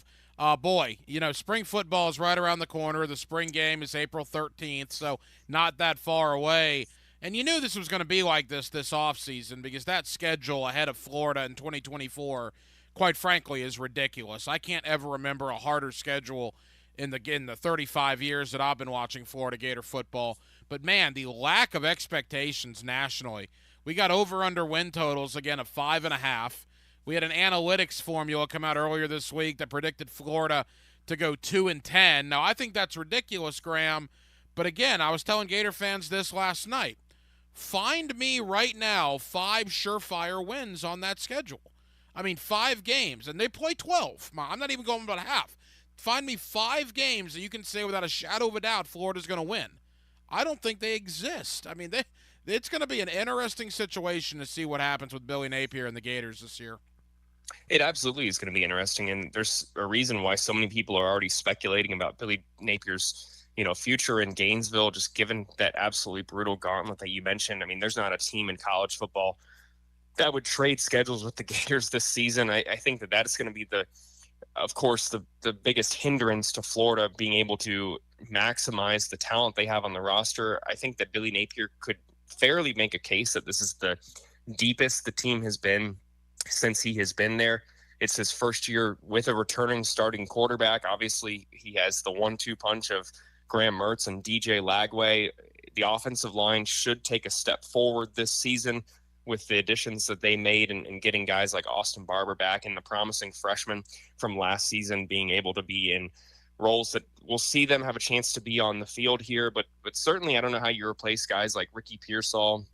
Spring football is right around the corner. The spring game is April 13th, so not that far away. And you knew this was going to be like this offseason because that schedule ahead of Florida in 2024, quite frankly, is ridiculous. I can't ever remember a harder schedule in the 35 years that I've been watching Florida Gator football. But, man, the lack of expectations nationally. We got over-under win totals, again, of 5.5. We had an analytics formula come out earlier this week that predicted Florida to go 2-10. Now, I think that's ridiculous, Graham. But, again, I was telling Gator fans this last night. Find me right now 5 surefire wins on that schedule. I mean, 5 games, and they play 12. I'm not even going about half. Find me 5 games that you can say without a shadow of a doubt Florida's going to win. I don't think they exist. I mean, it's going to be an interesting situation to see what happens with Billy Napier and the Gators this year. It absolutely is going to be interesting, and there's a reason why so many people are already speculating about Billy Napier's, future in Gainesville, just given that absolutely brutal gauntlet that you mentioned. I mean, there's not a team in college football that would trade schedules with the Gators this season. I think that is going to be of course, the biggest hindrance to Florida being able to maximize the talent they have on the roster. I think that Billy Napier could fairly make a case that this is the deepest the team has been since he has been there. It's his first year with a returning starting quarterback. Obviously, he has the 1-2 punch of Graham Mertz and DJ Lagway. The offensive line should take a step forward this season with the additions that they made and getting guys like Austin Barber back and the promising freshman from last season being able to be in roles that we'll see them have a chance to be on the field here. But certainly I don't know how you replace guys like Ricky Pearsall.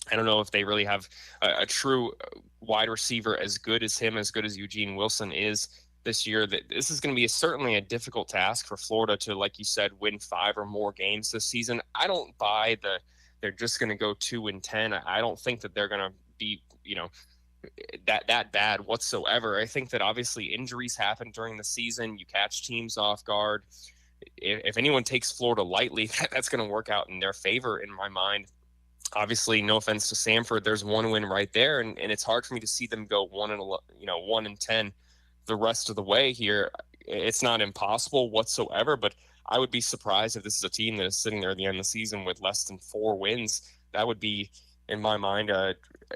I don't know if they really have a true wide receiver as good as him, as good as Eugene Wilson is this year. This is going to be certainly a difficult task for Florida to, like you said, win 5 or more games this season. I don't buy they're just going to go 2-10. I don't think that they're going to be, that bad whatsoever. I think that obviously injuries happen during the season. You catch teams off guard. If anyone takes Florida lightly, that's going to work out in their favor in my mind. Obviously, no offense to Samford, there's one win right there, and it's hard for me to see them go 1-10 the rest of the way here. It's not impossible whatsoever, but I would be surprised if this is a team that is sitting there at the end of the season with less than 4 wins. That would be, in my mind,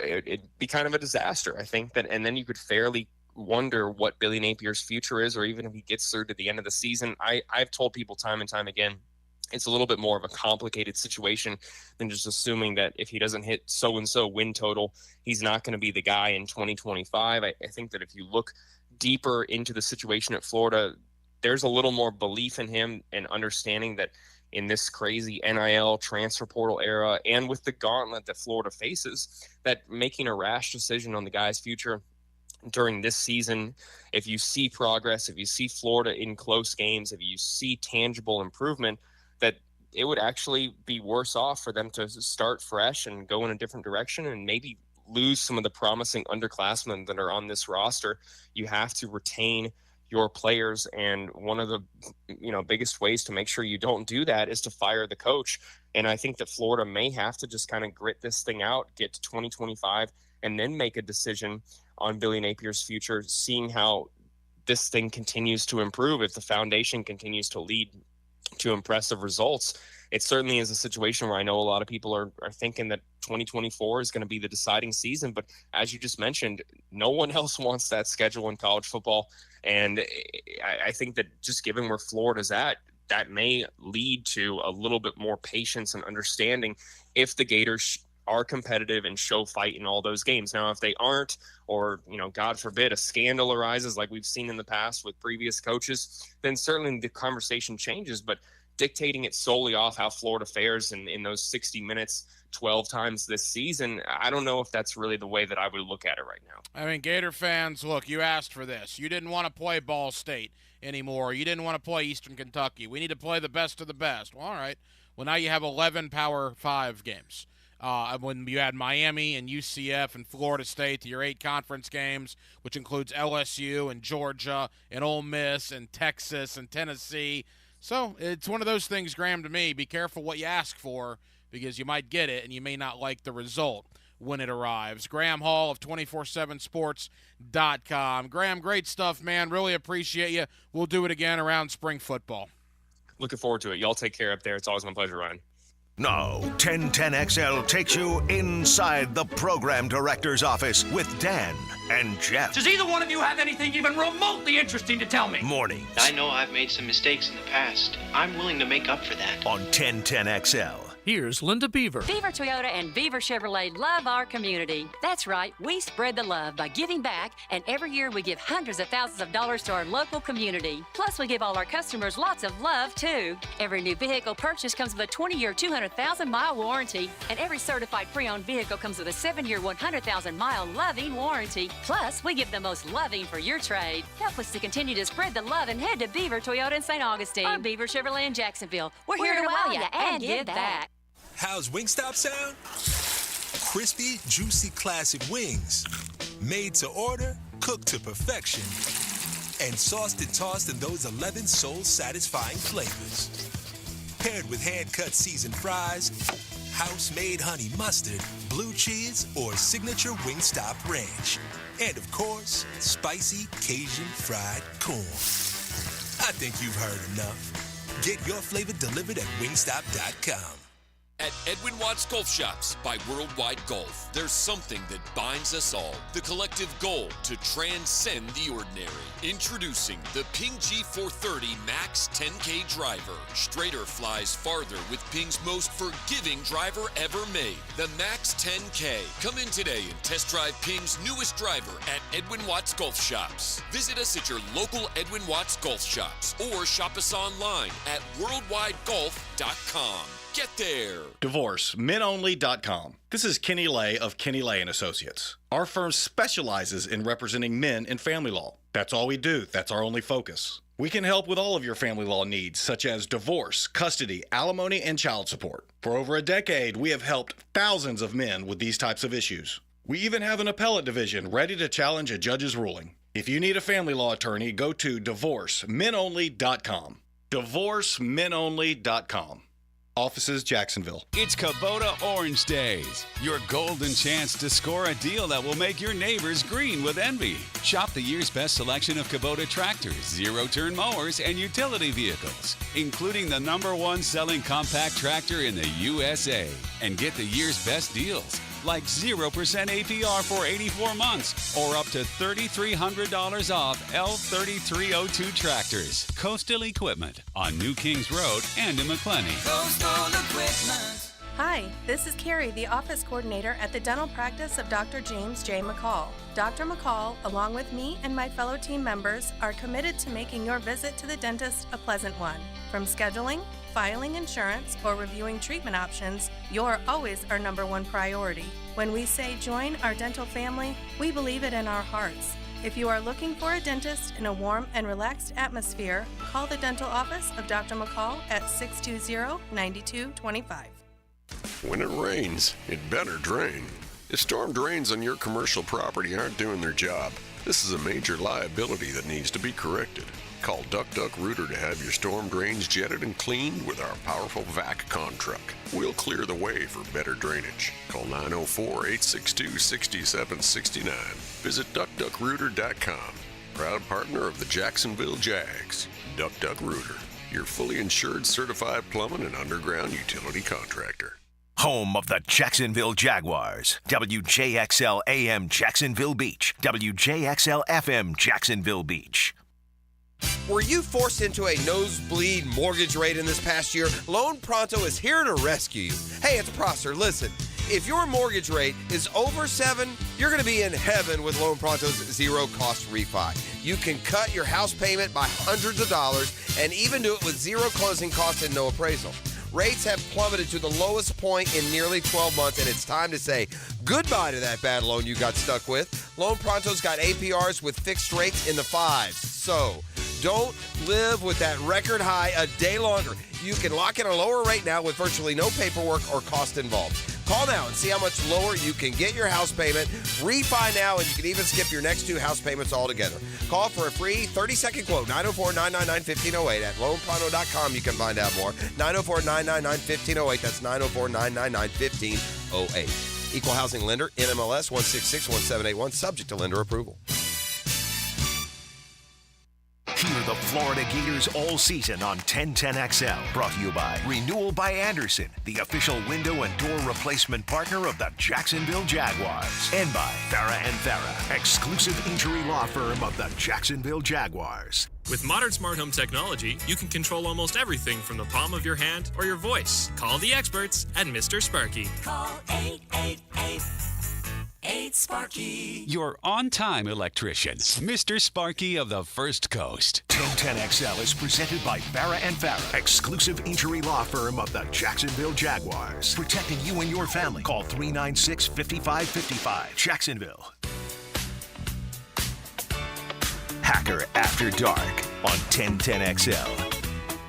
it'd be kind of a disaster, I think. And then you could fairly wonder what Billy Napier's future is, or even if he gets through to the end of the season. I've told people time and time again, it's a little bit more of a complicated situation than just assuming that if he doesn't hit so-and-so win total, he's not going to be the guy in 2025. I think that if you look deeper into the situation at Florida, there's a little more belief in him and understanding that in this crazy NIL transfer portal era and with the gauntlet that Florida faces, that making a rash decision on the guy's future during this season, if you see progress, if you see Florida in close games, if you see tangible improvement, that it would actually be worse off for them to start fresh and go in a different direction and maybe lose some of the promising underclassmen that are on this roster. You have to retain your players, and one of the biggest ways to make sure you don't do that is to fire the coach. And I think that Florida may have to just kind of grit this thing out, get to 2025, and then make a decision on Billy Napier's future, seeing how this thing continues to improve. If the foundation continues to lead to impressive results, it certainly is a situation where I know a lot of people are thinking that 2024 is going to be the deciding season. But as you just mentioned, no one else wants that schedule in college football. And I think that just given where Florida's at, that may lead to a little bit more patience and understanding if the Gators are competitive and show fight in all those games. Now, if they aren't, or, God forbid, a scandal arises like we've seen in the past with previous coaches, then certainly the conversation changes. But dictating it solely off how Florida fares in those 60 minutes 12 times this season, I don't know if that's really the way that I would look at it right now. I mean, Gator fans, look, you asked for this. You didn't want to play Ball State anymore. You didn't want to play Eastern Kentucky. We need to play the best of the best. Well, all right. Well, now you have 11 Power 5 games. When you add Miami and UCF and Florida State to your 8 conference games, which includes LSU and Georgia and Ole Miss and Texas and Tennessee. So it's one of those things, Graham, to me. Be careful what you ask for, because you might get it and you may not like the result when it arrives. Graham Hall of 247sports.com. Graham, great stuff, man. Really appreciate you. We'll do it again around spring football. Looking forward to it. Y'all take care up there. It's always my pleasure, Ryan. Now, 1010XL takes you inside the program director's office with Dan and Jeff. Does either one of you have anything even remotely interesting to tell me? Mornings I know I've made some mistakes in the past. I'm willing to make up for that. on 1010XL. Here's Linda Beaver. Beaver Toyota and Beaver Chevrolet love our community. That's right, we spread the love by giving back, and every year we give hundreds of thousands of dollars to our local community. Plus, we give all our customers lots of love, too. Every new vehicle purchase comes with a 20-year, 200,000-mile warranty, and every certified pre-owned vehicle comes with a 7-year, 100,000-mile loving warranty. Plus, we give the most loving for your trade. Help us to continue to spread the love and head to Beaver Toyota in St. Augustine or Beaver Chevrolet in Jacksonville. We're here to wow you and give back. How's Wingstop sound? Crispy, juicy, classic wings. Made to order, cooked to perfection, and sauced and tossed in those 11 soul-satisfying flavors. Paired with hand-cut seasoned fries, house-made honey mustard, blue cheese, or signature Wingstop ranch. And, of course, spicy Cajun fried corn. I think you've heard enough. Get your flavor delivered at wingstop.com. At Edwin Watts Golf Shops by Worldwide Golf, there's something that binds us all. The collective goal to transcend the ordinary. Introducing the Ping G430 Max 10K driver. Straighter flies farther with Ping's most forgiving driver ever made. The Max 10K. Come in today and test drive Ping's newest driver at Edwin Watts Golf Shops. Visit us at your local Edwin Watts Golf Shops or shop us online at worldwidegolf.com. Get there. DivorceMenOnly.com. This is Kenny Lay of Kenny Lay & Associates. Our firm specializes in representing men in family law. That's all we do. That's our only focus. We can help with all of your family law needs, such as divorce, custody, alimony, and child support. For over a decade, we have helped thousands of men with these types of issues. We even have an appellate division ready to challenge a judge's ruling. If you need a family law attorney, go to DivorceMenOnly.com. DivorceMenOnly.com. Offices, Jacksonville. It's Kubota Orange Days, your golden chance to score a deal that will make your neighbors green with envy. Shop the year's best selection of Kubota tractors, zero-turn mowers, and utility vehicles, including the #1 selling compact tractor in the USA. And get the year's best deals, like 0% APR for 84 months or up to $3,300 off L3302 tractors. Coastal Equipment on New Kings Road and in McClenny. Coastal Equipment. Hi, this is Carrie, the office coordinator at the dental practice of Dr. James J. McCall. Dr. McCall, along with me and my fellow team members, are committed to making your visit to the dentist a pleasant one. From scheduling, filing insurance, or reviewing treatment options, you're always our number one priority. When we say join our dental family, we believe it in our hearts. If you are looking for a dentist in a warm and relaxed atmosphere, call the dental office of Dr. McCall at 620-9225. When it rains, it better drain. If storm drains on your commercial property aren't doing their job, this is a major liability that needs to be corrected. Call Duck Duck Rooter to have your storm drains jetted and cleaned with our powerful vac con truck. We'll clear the way for better drainage. Call 904-862-6769. Visit DuckDuckRooter.com. Proud partner of the Jacksonville Jags. Duck Duck Rooter, your fully insured certified plumbing and underground utility contractor. Home of the Jacksonville Jaguars. WJXL AM Jacksonville Beach. WJXL FM Jacksonville Beach. Were you forced into a nosebleed mortgage rate in this past year? Loan Pronto is here to rescue you. Hey, it's Prosser. Listen, if your mortgage rate is over 7, you're going to be in heaven with Loan Pronto's zero-cost refi. You can cut your house payment by hundreds of dollars and even do it with zero closing costs and no appraisal. Rates have plummeted to the lowest point in nearly 12 months, and it's time to say goodbye to that bad loan you got stuck with. Loan Pronto's got APRs with fixed rates in the 5s. So don't live with that record high a day longer. You can lock in a lower rate now with virtually no paperwork or cost involved. Call now and see how much lower you can get your house payment. Refi now, and you can even skip your next 2 house payments altogether. Call for a free 30-second quote, 904-999-1508. At loanpronto.com, you can find out more. 904-999-1508. That's 904-999-1508. Equal housing lender, NMLS 1661781, subject to lender approval. Hear the Florida Gators all season on 1010XL. Brought to you by Renewal by Anderson, the official window and door replacement partner of the Jacksonville Jaguars. And by Farah & Farah, exclusive injury law firm of the Jacksonville Jaguars. With modern smart home technology, you can control almost everything from the palm of your hand or your voice. Call the experts at Mr. Sparky. Call 888-8 Your on-time electrician, Mr. Sparky of the First Coast. 1010XL is presented by Farah & Farah, exclusive injury law firm of the Jacksonville Jaguars. Protecting you and your family. Call 396-5555. Jacksonville. Hacker After Dark on 1010XL.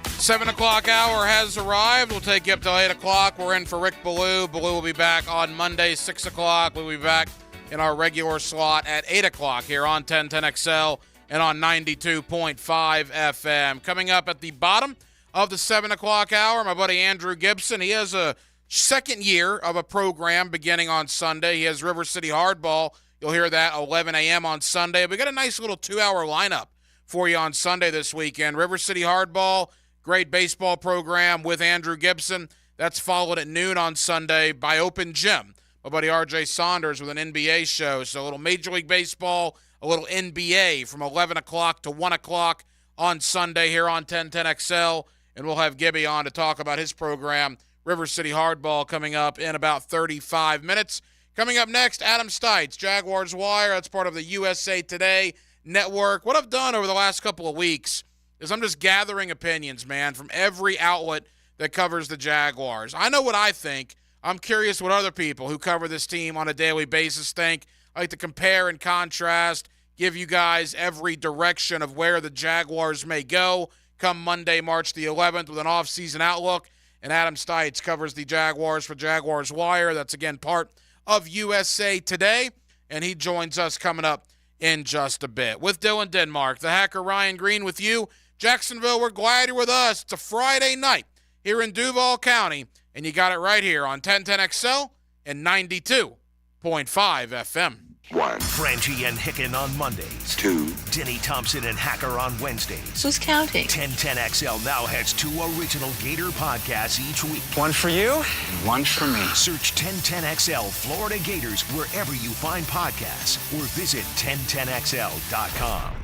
7 o'clock hour has arrived. We'll take you up till 8 o'clock. We're in for Rick Ballou. Ballou will be back on Monday, 6 o'clock. We'll be back in our regular slot at 8 o'clock here on 1010XL and on 92.5 FM. Coming up at the bottom of the 7 o'clock hour, my buddy Andrew Gibson. He has a second year of a program beginning on Sunday. He has River City Hardball. You'll hear that 11 a.m. on Sunday. We got a nice little 2-hour lineup for you on Sunday this weekend. River City Hardball, great baseball program with Andrew Gibson. That's followed at noon on Sunday by Open Gym. My buddy R.J. Saunders with an NBA show. So a little Major League Baseball, a little NBA from 11 o'clock to 1 o'clock on Sunday here on 1010XL. And we'll have Gibby on to talk about his program, River City Hardball, coming up in about 35 minutes. Coming up next, Adam Stites, Jaguars Wire. That's part of the USA Today network. What I've done over the last couple of weeks is I'm just gathering opinions, man, from every outlet that covers the Jaguars. I know what I think. I'm curious what other people who cover this team on a daily basis think. I like to compare and contrast, give you guys every direction of where the Jaguars may go come Monday, March the 11th with an off-season outlook. And Adam Stites covers the Jaguars for Jaguars Wire. That's, again, part of USA Today, and he joins us coming up in just a bit. With Dylan Denmark, the hacker Ryan Green with you. Jacksonville, we're glad you're with us. It's a Friday night here in Duval County, and you got it right here on 1010XL and 92.5 FM. 1. Frangie and Hicken on Mondays. 2. Denny Thompson and Hacker on Wednesdays. Who's counting? 1010XL now has 2 original Gator podcasts each week. One for you, and one for me. Search 1010XL Florida Gators wherever you find podcasts or visit 1010XL.com.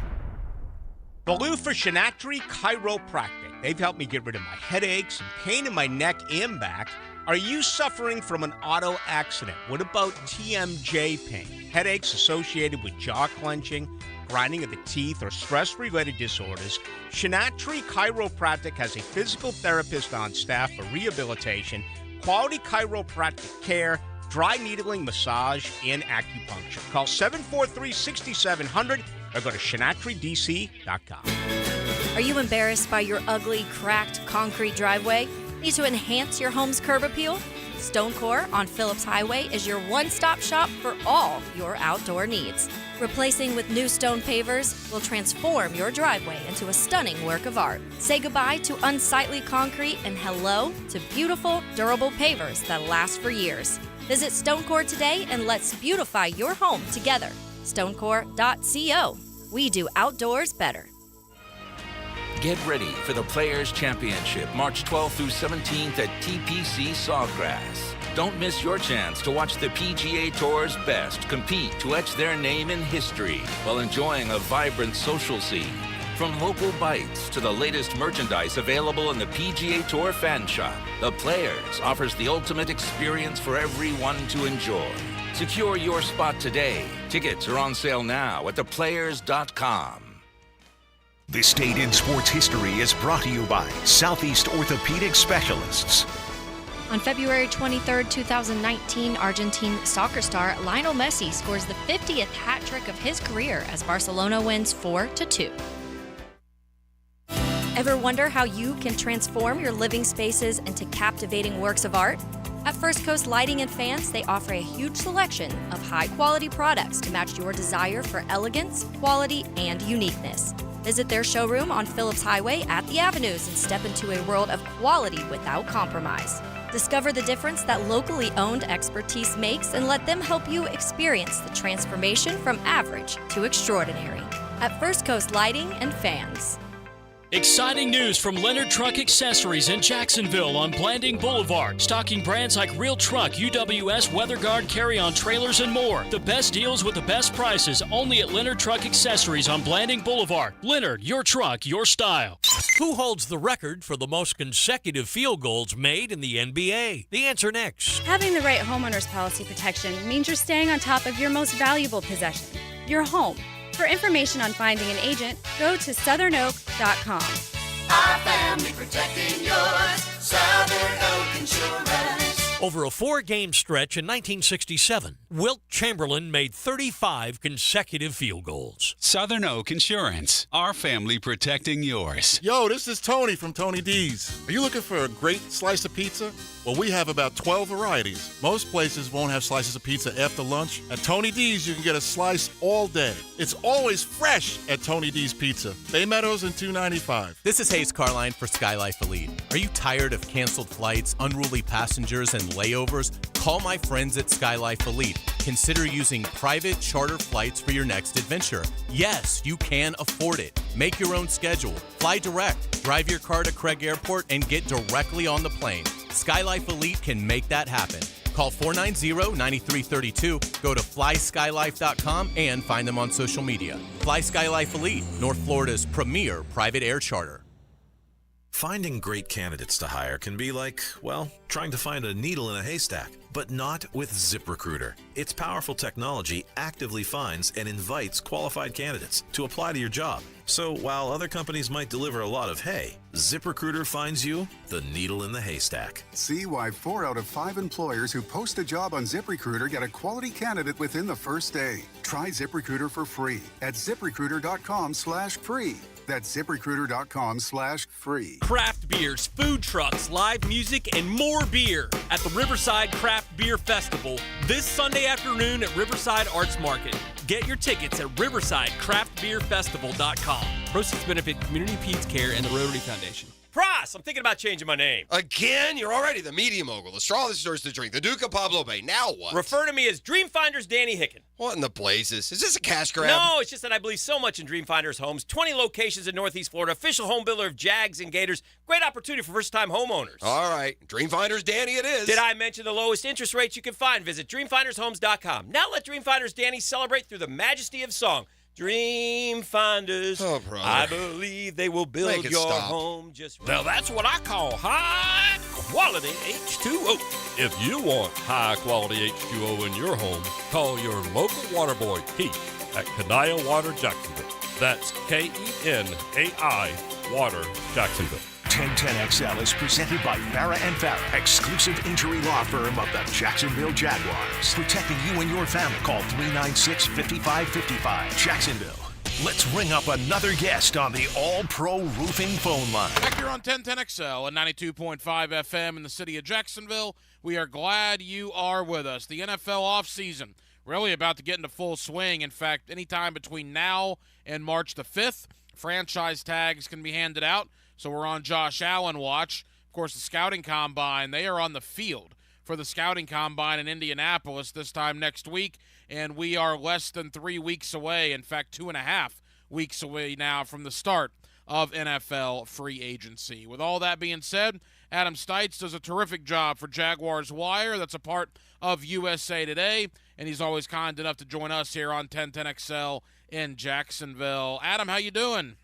Ballou for Shinatri Chiropractic. They've helped me get rid of my headaches and pain in my neck and back. Are you suffering from an auto accident? What about TMJ pain? Headaches associated with jaw clenching, grinding of the teeth, or stress-related disorders? Shinatri Chiropractic has a physical therapist on staff for rehabilitation, quality chiropractic care, dry needling, massage, and acupuncture. Call 743-6700 or go to ShinatriDC.com. Are you embarrassed by your ugly, cracked concrete driveway? Need to enhance your home's curb appeal? Stonecore on Phillips Highway is your one-stop shop for all your outdoor needs. Replacing with new stone pavers will transform your driveway into a stunning work of art. Say goodbye to unsightly concrete and hello to beautiful, durable pavers that last for years. Visit Stonecore today and let's beautify your home together. Stonecore.co. We do outdoors better. Get ready for the Players' Championship, March 12th through 17th at TPC Sawgrass. Don't miss your chance to watch the PGA Tour's best compete to etch their name in history while enjoying a vibrant social scene. From local bites to the latest merchandise available in the PGA Tour fan shop, the Players offers the ultimate experience for everyone to enjoy. Secure your spot today. Tickets are on sale now at theplayers.com. This Date in Sports History is brought to you by Southeast Orthopedic Specialists. On February 23, 2019, Argentine soccer star Lionel Messi scores the 50th hat trick of his career as Barcelona wins 4-2. Ever wonder how you can transform your living spaces into captivating works of art? At First Coast Lighting and Fans, they offer a huge selection of high-quality products to match your desire for elegance, quality, and uniqueness. Visit their showroom on Phillips Highway at the Avenues and step into a world of quality without compromise. Discover the difference that locally owned expertise makes and let them help you experience the transformation from average to extraordinary at First Coast Lighting and Fans. Exciting news from Leonard Truck Accessories in Jacksonville on Blanding Boulevard. Stocking brands like Real Truck, UWS, WeatherGuard, carry-on trailers, and more. The best deals with the best prices only at Leonard Truck Accessories on Blanding Boulevard. Leonard, your truck, your style. Who holds the record for the most consecutive field goals made in the NBA? The answer next. Having the right homeowner's policy protection means you're staying on top of your most valuable possession, your home. For information on finding an agent, go to southernoak.com. Our family protecting yours, Southern Oak Insurance. Over a 4-game stretch in 1967, Wilt Chamberlain made 35 consecutive field goals. Southern Oak Insurance, our family protecting yours. Yo, this is Tony from Tony D's. Are you looking for a great slice of pizza? Well, we have about 12 varieties. Most places won't have slices of pizza after lunch. At Tony D's, you can get a slice all day. It's always fresh at Tony D's Pizza. Bay Meadows and 295. This is Hayes Carline for SkyLife Elite. Are you tired of canceled flights, unruly passengers, and layovers? Call my friends at SkyLife Elite. Consider using private charter flights for your next adventure. Yes, you can afford it. Make your own schedule. Fly direct. Drive your car to Craig Airport and get directly on the plane. SkyLife Elite can make that happen. Call 490-9332, go to flyskylife.com, and find them on social media. Fly SkyLife Elite, North Florida's premier private air charter. Finding great candidates to hire can be like, well, trying to find a needle in a haystack, but not with ZipRecruiter. Its powerful technology actively finds and invites qualified candidates to apply to your job. So while other companies might deliver a lot of hay, ZipRecruiter finds you the needle in the haystack. See why 4 out of 5 employers who post a job on ZipRecruiter get a quality candidate within the first day. Try ZipRecruiter for free at ZipRecruiter.com/free. That's ZipRecruiter.com/free. Craft beers, food trucks, live music, and more beer at the Riverside Craft Beer Festival this Sunday afternoon at Riverside Arts Market. Get your tickets at riversidecraftbeerfestival.com. Proceeds benefit Community Peds Care and the Rotary Foundation. Pross, I'm thinking about changing my name. Again? You're already the media mogul, the straw that stirs the drink, the Duke of Pablo Bay. Now what? Refer to me as Dreamfinder's Danny Hicken. What in the blazes? Is this a cash grab? No, it's just that I believe so much in Dreamfinder's Homes. 20 locations in Northeast Florida, official home builder of Jags and Gators. Great opportunity for first-time homeowners. All right. Dreamfinder's Danny it is. Did I mention the lowest interest rates you can find? Visit dreamfindershomes.com. Now let Dreamfinder's Danny celebrate through the majesty of song. Dream finders. Oh, brother. I believe they will build Make it your stop. home just right. Now that's what I call high quality H2O. If you want high quality H2O in your home, call your local water boy, Keith, at Kenai Water Jacksonville. That's KENAI Water Jacksonville. 1010XL is presented by Farah and Farah, exclusive injury law firm of the Jacksonville Jaguars. Protecting you and your family. Call 396-5555. Jacksonville. Let's ring up another guest on the All-Pro Roofing phone line. Back here on 1010XL and 92.5 FM in the city of Jacksonville. We are glad you are with us. The NFL offseason really about to get into full swing. In fact, anytime between now and March the 5th, franchise tags can be handed out. So we're on Josh Allen watch. Of course, the scouting combine, they are on the field for the scouting combine in Indianapolis this time next week, and we are less than 3 weeks away, in fact 2.5 weeks away now from the start of NFL free agency. With all that being said, Adam Stites does a terrific job for Jaguars Wire. That's a part of USA Today, and he's always kind enough to join us here on 1010XL in Jacksonville. Adam, how you doing?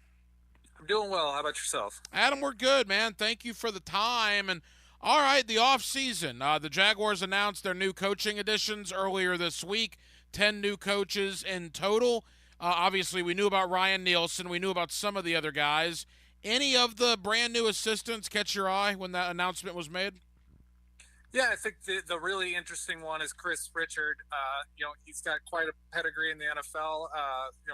I'm doing well. How about yourself? Adam, we're good, man. Thank you for the time. And all right, the offseason. The Jaguars announced their new coaching additions earlier this week, 10 new coaches in total. Obviously, we knew about Ryan Nielsen. We knew about some of the other guys. Any of the brand new assistants catch your eye when that announcement was made? Yeah, I think the really interesting one is Chris Richard. He's got quite a pedigree in the NFL.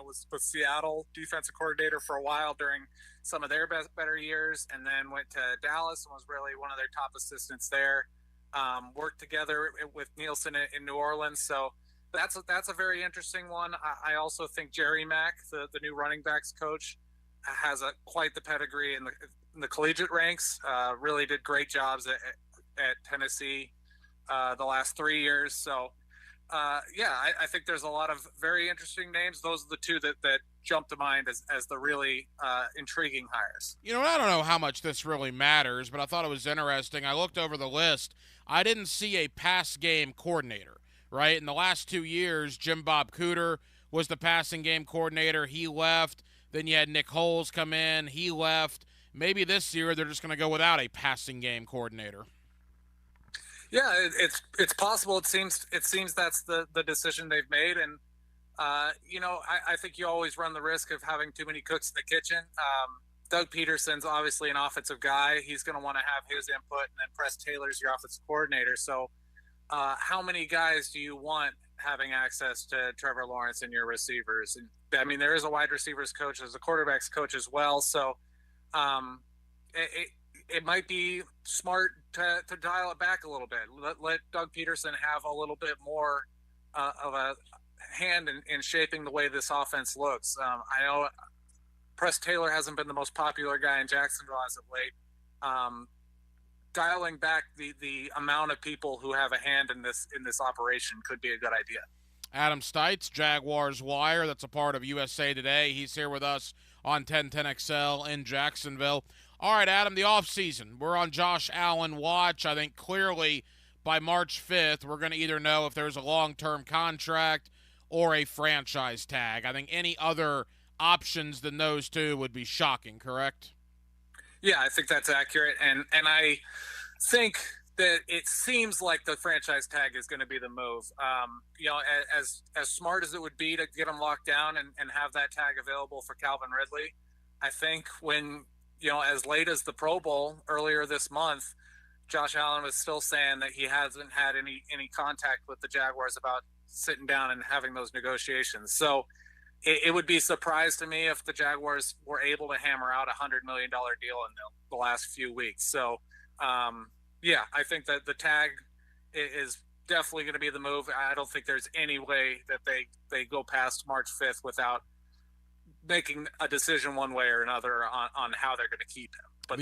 Was with Seattle defensive coordinator for a while during some of their better years, and then went to Dallas and was really one of their top assistants there. Worked together with Nielsen in New Orleans, so that's a very interesting one. I also think Jerry Mack, the new running backs coach, has quite the pedigree in the collegiate ranks. Really did great jobs at Tennessee the last 3 years. So, I think there's a lot of very interesting names. Those are the two that jump to mind as the really intriguing hires. I don't know how much this really matters, but I thought it was interesting. I looked over the list. I didn't see a pass game coordinator, right? In the last 2 years, Jim Bob Cooter was the passing game coordinator. He left. Then you had Nick Holes come in. He left. Maybe this year they're just going to go without a passing game coordinator. Yeah, it's possible. It seems that's the decision they've made, and I think you always run the risk of having too many cooks in the kitchen. Doug Peterson's obviously an offensive guy. He's going to want to have his input, and then Press Taylor's your offensive coordinator. So, how many guys do you want having access to Trevor Lawrence and your receivers? And I mean, there is a wide receivers coach, there's a quarterbacks coach as well. So, it might be smart to dial it back a little bit. Let Doug Peterson have a little bit more of a hand in shaping the way this offense looks. I know Press Taylor hasn't been the most popular guy in Jacksonville as of late. Dialing back the amount of people who have a hand in this operation could be a good idea. Adam Stites, Jaguars Wire. That's a part of USA Today. He's here with us on 1010XL in Jacksonville. All right, Adam, the offseason. We're on Josh Allen watch. I think clearly by March 5th, we're going to either know if there's a long-term contract or a franchise tag. I think any other options than those two would be shocking, correct? Yeah, I think that's accurate. And I think that it seems like the franchise tag is going to be the move. As smart as it would be to get him locked down and have that tag available for Calvin Ridley, I think when – as late as the Pro Bowl earlier this month, Josh Allen was still saying that he hasn't had any contact with the Jaguars about sitting down and having those negotiations. So it would be a surprise to me if the Jaguars were able to hammer out $100 million deal in the last few weeks. So, I think that the tag is definitely going to be the move. I don't think there's any way that they go past March 5th without making a decision one way or another on how they're going to keep him. But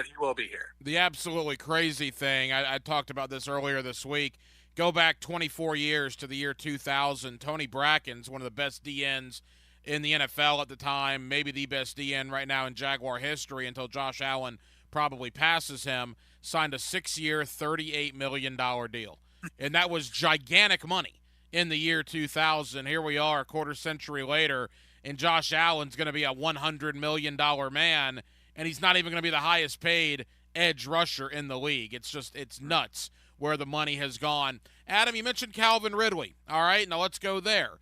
he will be here. The absolutely crazy thing, I talked about this earlier this week, go back 24 years to the year 2000. Tony Bracken's one of the best DNs in the NFL at the time, maybe the best DN right now in Jaguar history until Josh Allen probably passes him, signed a 6-year, $38 million deal. And that was gigantic money in the year 2000. Here we are a quarter century later, and Josh Allen's going to be a $100 million man, and he's not even going to be the highest paid edge rusher in the league. It's nuts where the money has gone. Adam, you mentioned Calvin Ridley. All right, now let's go there.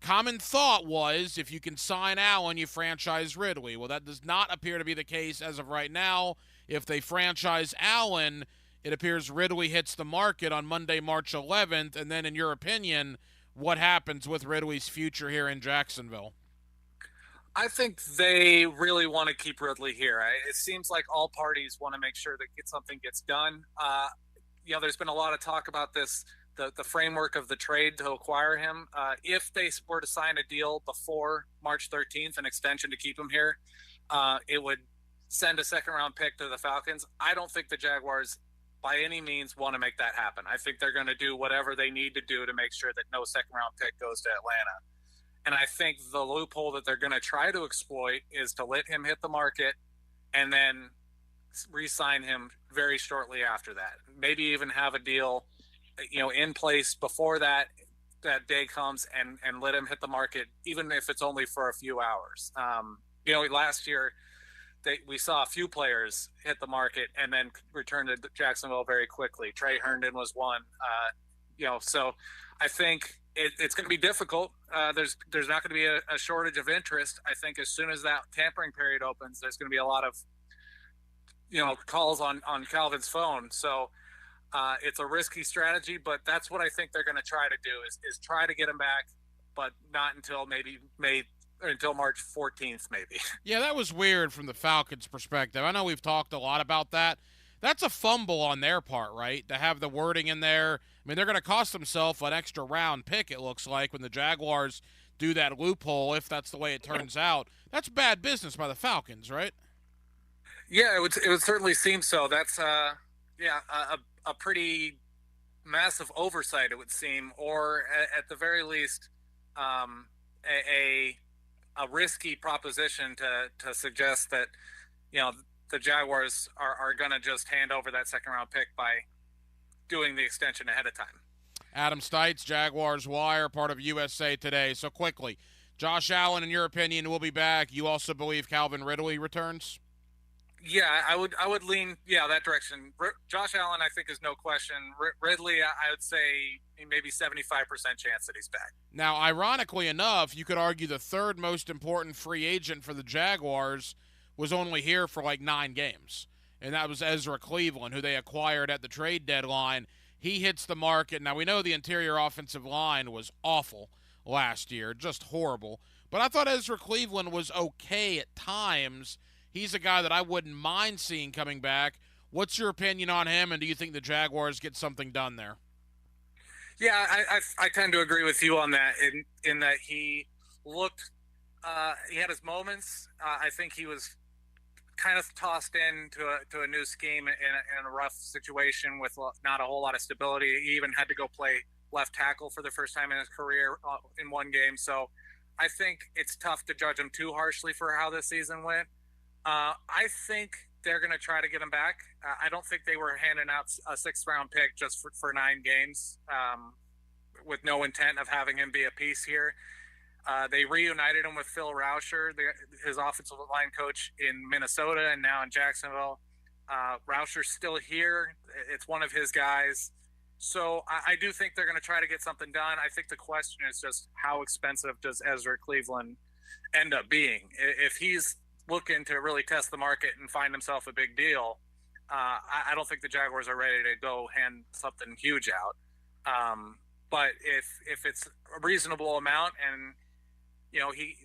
Common thought was if you can sign Allen, you franchise Ridley. Well, that does not appear to be the case as of right now. If they franchise Allen, it appears Ridley hits the market on Monday, March 11th. And then, in your opinion, what happens with Ridley's future here in Jacksonville? I think they really want to keep Ridley here. It seems like all parties want to make sure that something gets done. There's been a lot of talk about this, the framework of the trade to acquire him. If they were to sign a deal before March 13th, an extension to keep him here, it would send a second-round pick to the Falcons. I don't think the Jaguars by any means want to make that happen. I think they're going to do whatever they need to do to make sure that no second-round pick goes to Atlanta. And I think the loophole that they're going to try to exploit is to let him hit the market and then re-sign him very shortly after that. Maybe even have a deal, in place before that day comes and let him hit the market, even if it's only for a few hours. Last year we saw a few players hit the market and then return to Jacksonville very quickly. Trey Herndon was one. So I think it's going to be difficult. There's not going to be a shortage of interest. I think as soon as that tampering period opens, there's going to be a lot of calls on Calvin's phone. So it's a risky strategy, but that's what I think they're going to try to do is try to get him back, but not until until March 14th, maybe. Yeah, that was weird from the Falcons' perspective. I know we've talked a lot about that. That's a fumble on their part, right? To have the wording in there. I mean, they're going to cost themselves an extra round pick, it looks like, when the Jaguars do that loophole, if that's the way it turns out. That's bad business by the Falcons, right? Yeah, it would certainly seem so. That's a pretty massive oversight, it would seem, or at the very least, a risky proposition to suggest that the Jaguars are going to just hand over that second-round pick by doing the extension ahead of time. Adam Stites, Jaguars Wire, part of USA Today. So quickly, Josh Allen, in your opinion, will be back. You also believe Calvin Ridley returns? Yeah, I would lean that direction. Josh Allen, I think, is no question. Ridley, I would say maybe 75% chance that he's back. Now, ironically enough, you could argue the third most important free agent for the Jaguars was only here for like 9 games, and that was Ezra Cleveland, who they acquired at the trade deadline. He hits the market. Now, we know the interior offensive line was awful last year, just horrible, but I thought Ezra Cleveland was okay at times. He's a guy that I wouldn't mind seeing coming back. What's your opinion on him, and do you think the Jaguars get something done there? Yeah, I tend to agree with you on that in that he looked he had his moments. I think he was kind of tossed into a new scheme in a rough situation with not a whole lot of stability. He even had to go play left tackle for the first time in his career in one game. So I think it's tough to judge him too harshly for how this season went. I think they're going to try to get him back. I don't think they were handing out a 6th-round pick just for 9 games with no intent of having him be a piece here. They reunited him with Phil Rauscher, his offensive line coach in Minnesota and now in Jacksonville. Rauscher's still here. It's one of his guys. So I do think they're going to try to get something done. I think the question is just how expensive does Ezra Cleveland end up being? If he's looking to really test the market and find himself a big deal, I don't think the Jaguars are ready to go hand something huge out. But if it's a reasonable amount and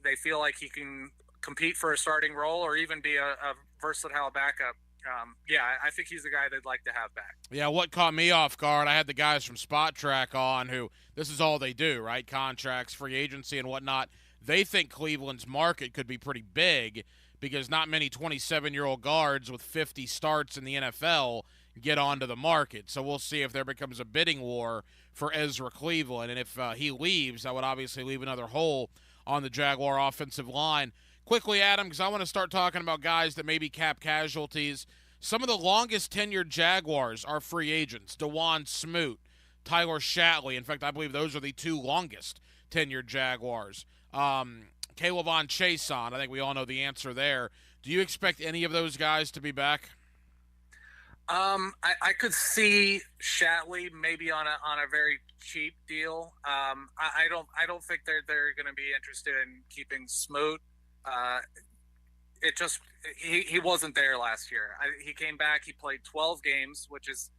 they feel like he can compete for a starting role or even be a versatile backup, I think he's the guy they'd like to have back. Yeah, what caught me off guard, I had the guys from Spot Track on who this is all they do, right? Contracts, free agency, and whatnot. They think Cleveland's market could be pretty big because not many 27-year-old guards with 50 starts in the NFL get onto the market. So we'll see if there becomes a bidding war for Ezra Cleveland. And if he leaves, that would obviously leave another hole on the Jaguar offensive line. Quickly, Adam, because I want to start talking about guys that may be cap casualties. Some of the longest tenured Jaguars are free agents. DeJuan Smoot, Tyler Shatley. In fact, I believe those are the 2 longest tenured Jaguars. Caleb Chason. I think we all know the answer there. Do you expect any of those guys to be back? I could see Shatley maybe on a very cheap deal. I don't think they're going to be interested in keeping Smoot. He wasn't there last year. He came back. He played 12 games, which is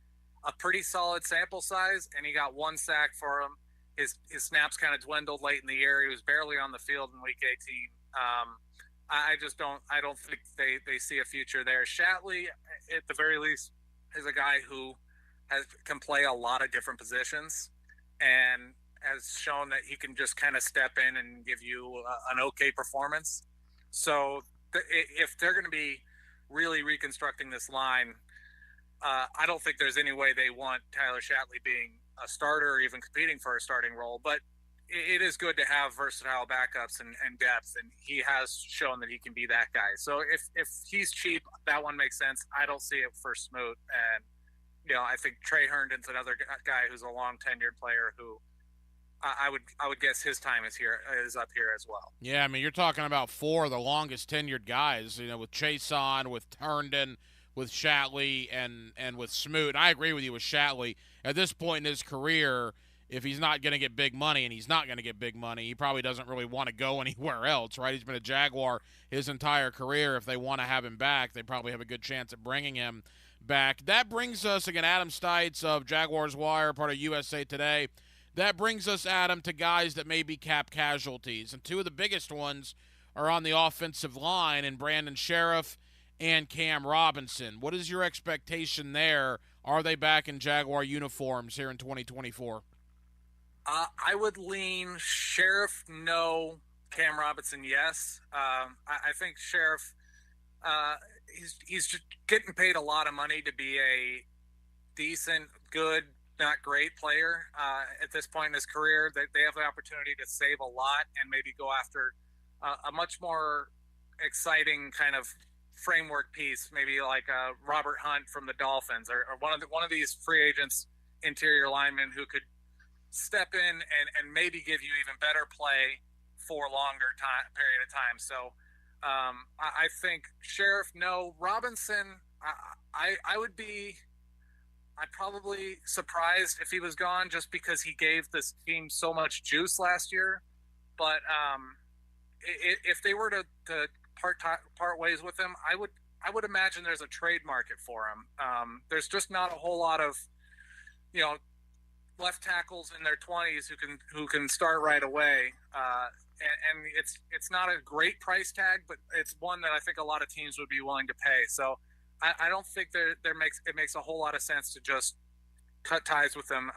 a pretty solid sample size, and he got 1 sack for him. His snaps kind of dwindled late in the year. He was barely on the field in Week 18. I don't think they see a future there. Shatley, at the very least, is a guy who can play a lot of different positions and has shown that he can just kind of step in and give you an okay performance. So if they're going to be really reconstructing this line, I don't think there's any way they want Tyler Shatley being a starter or even competing for a starting role. But it is good to have versatile backups and depth, and he has shown that he can be that guy. So if he's cheap, that one makes sense. I don't see it for Smoot. And, I think Trey Herndon's another guy who's a long tenured player who I would guess his time is up here as well. Yeah, I mean, you're talking about 4 of the longest tenured guys, with Chason, with Herndon, with Shatley, and with Smoot. I agree with you with Shatley. At this point in his career, if he's not going to get big money, and he's not going to get big money, he probably doesn't really want to go anywhere else, right? He's been a Jaguar his entire career. If they want to have him back, they probably have a good chance at bringing him back. That brings us, again, Adam Stites of Jaguars Wire, part of USA Today. That brings us, Adam, to guys that may be cap casualties. And 2 of the biggest ones are on the offensive line, and Brandon Sheriff and Cam Robinson. What is your expectation there? Are they back in Jaguar uniforms here in 2024? I would lean Sheriff, no. Cam Robinson, yes. I think Sheriff, he's just getting paid a lot of money to be a decent, good, not great player at this point in his career. They have the opportunity to save a lot and maybe go after a much more exciting kind of framework piece, maybe like Robert Hunt from the Dolphins, or one of these free agents, interior linemen who could step in and maybe give you even better play for a longer period of time. So I think Sheriff, no. Robinson, I'd probably surprised if he was gone, just because he gave this team so much juice last year. But if they were to part ways with him, I would imagine there's a trade market for him. There's just not a whole lot of left tackles in their 20s who can start right away. And it's not a great price tag, but it's one that I think a lot of teams would be willing to pay. So I don't think it makes a whole lot of sense to just cut ties with them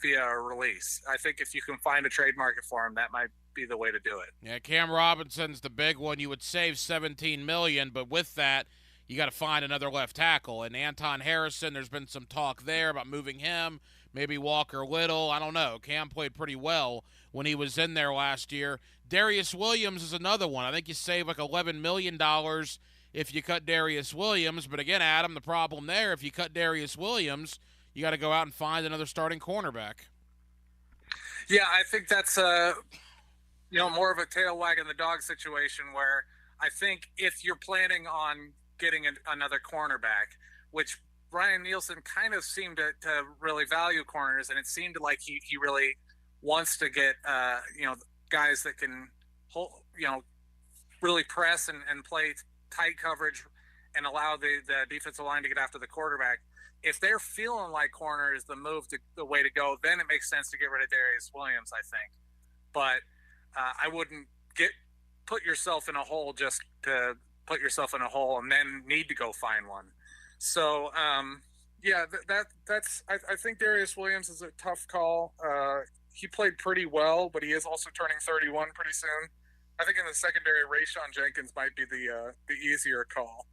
via a release. I think if you can find a trade market for him, that might be the way to do it. Yeah, Cam Robinson's the big one. You would save $17 million, but with that, you got to find another left tackle. And Anton Harrison, there's been some talk there about moving him. Maybe Walker Little. I don't know. Cam played pretty well when he was in there last year. Darius Williams is another one. I think you save like $11 million if you cut Darius Williams. But again, Adam, the problem there, if you cut Darius Williams, you got to go out and find another starting cornerback. Yeah, I think that's more of a tail wagging the dog situation, where I think if you're planning on getting another cornerback, which Brian Nielsen kind of seemed to really value corners, and it seemed like he really wants to get guys that can really press and play tight coverage and allow the defensive line to get after the quarterback. If they're feeling like corner is the way to go, then it makes sense to get rid of Darius Williams, I think. But I wouldn't put yourself in a hole just to put yourself in a hole and then need to go find one. So that's I think Darius Williams is a tough call. He played pretty well, but he is also turning 31 pretty soon. I think in the secondary, Rayshon Jenkins might be the easier call.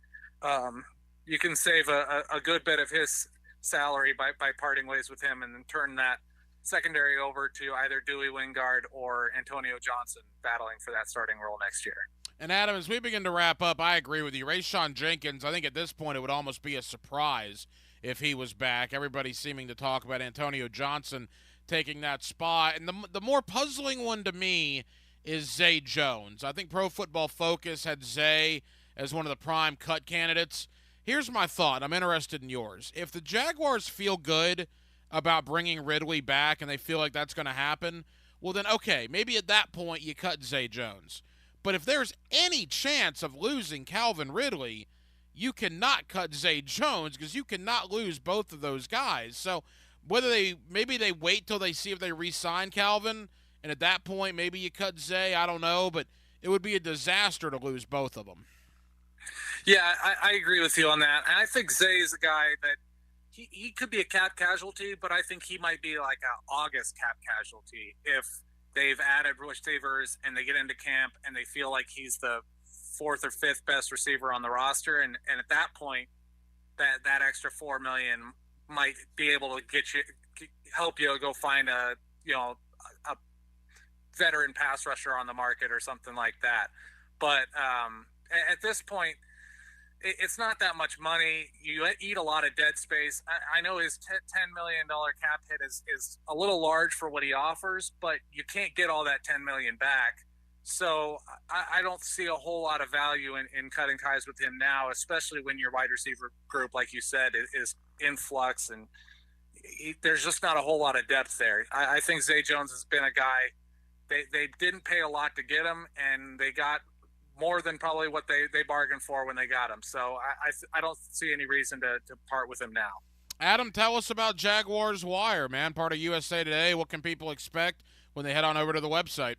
You can save a good bit of his salary by parting ways with him, and then turn that secondary over to either Dewey Wingard or Antonio Johnson battling for that starting role next year. And Adam, as we begin to wrap up, I agree with you. Rayshon Jenkins, I think at this point it would almost be a surprise if he was back. Everybody's seeming to talk about Antonio Johnson taking that spot. And the more puzzling one to me is Zay Jones. I think Pro Football Focus had Zay as one of the prime cut candidates. Here's my thought. I'm interested in yours. If the Jaguars feel good about bringing Ridley back and they feel like that's going to happen, well then, okay, maybe at that point you cut Zay Jones. But if there's any chance of losing Calvin Ridley, you cannot cut Zay Jones because you cannot lose both of those guys. So maybe they wait till they see if they re-sign Calvin, and at that point maybe you cut Zay. I don't know, but it would be a disaster to lose both of them. Yeah, I agree with you on that. And I think Zay is a guy that he could be a cap casualty, but I think he might be like an August cap casualty if they've added receivers and they get into camp and they feel like he's the fourth or fifth best receiver on the roster, and at that point, that extra $4 million might be able to help you go find a veteran pass rusher on the market or something like that. But at this point, it's not that much money. You eat a lot of dead space. I know his $10 million cap hit is a little large for what he offers, but you can't get all that $10 million back. So I don't see a whole lot of value in cutting ties with him now, especially when your wide receiver group, like you said, is in flux and there's just not a whole lot of depth there. I think Zay Jones has been a guy, they didn't pay a lot to get him, and they got more than probably what they bargained for when they got him. So I don't see any reason to part with him now. Adam, tell us about Jaguars Wire, man, part of USA Today. What can people expect when they head on over to the website?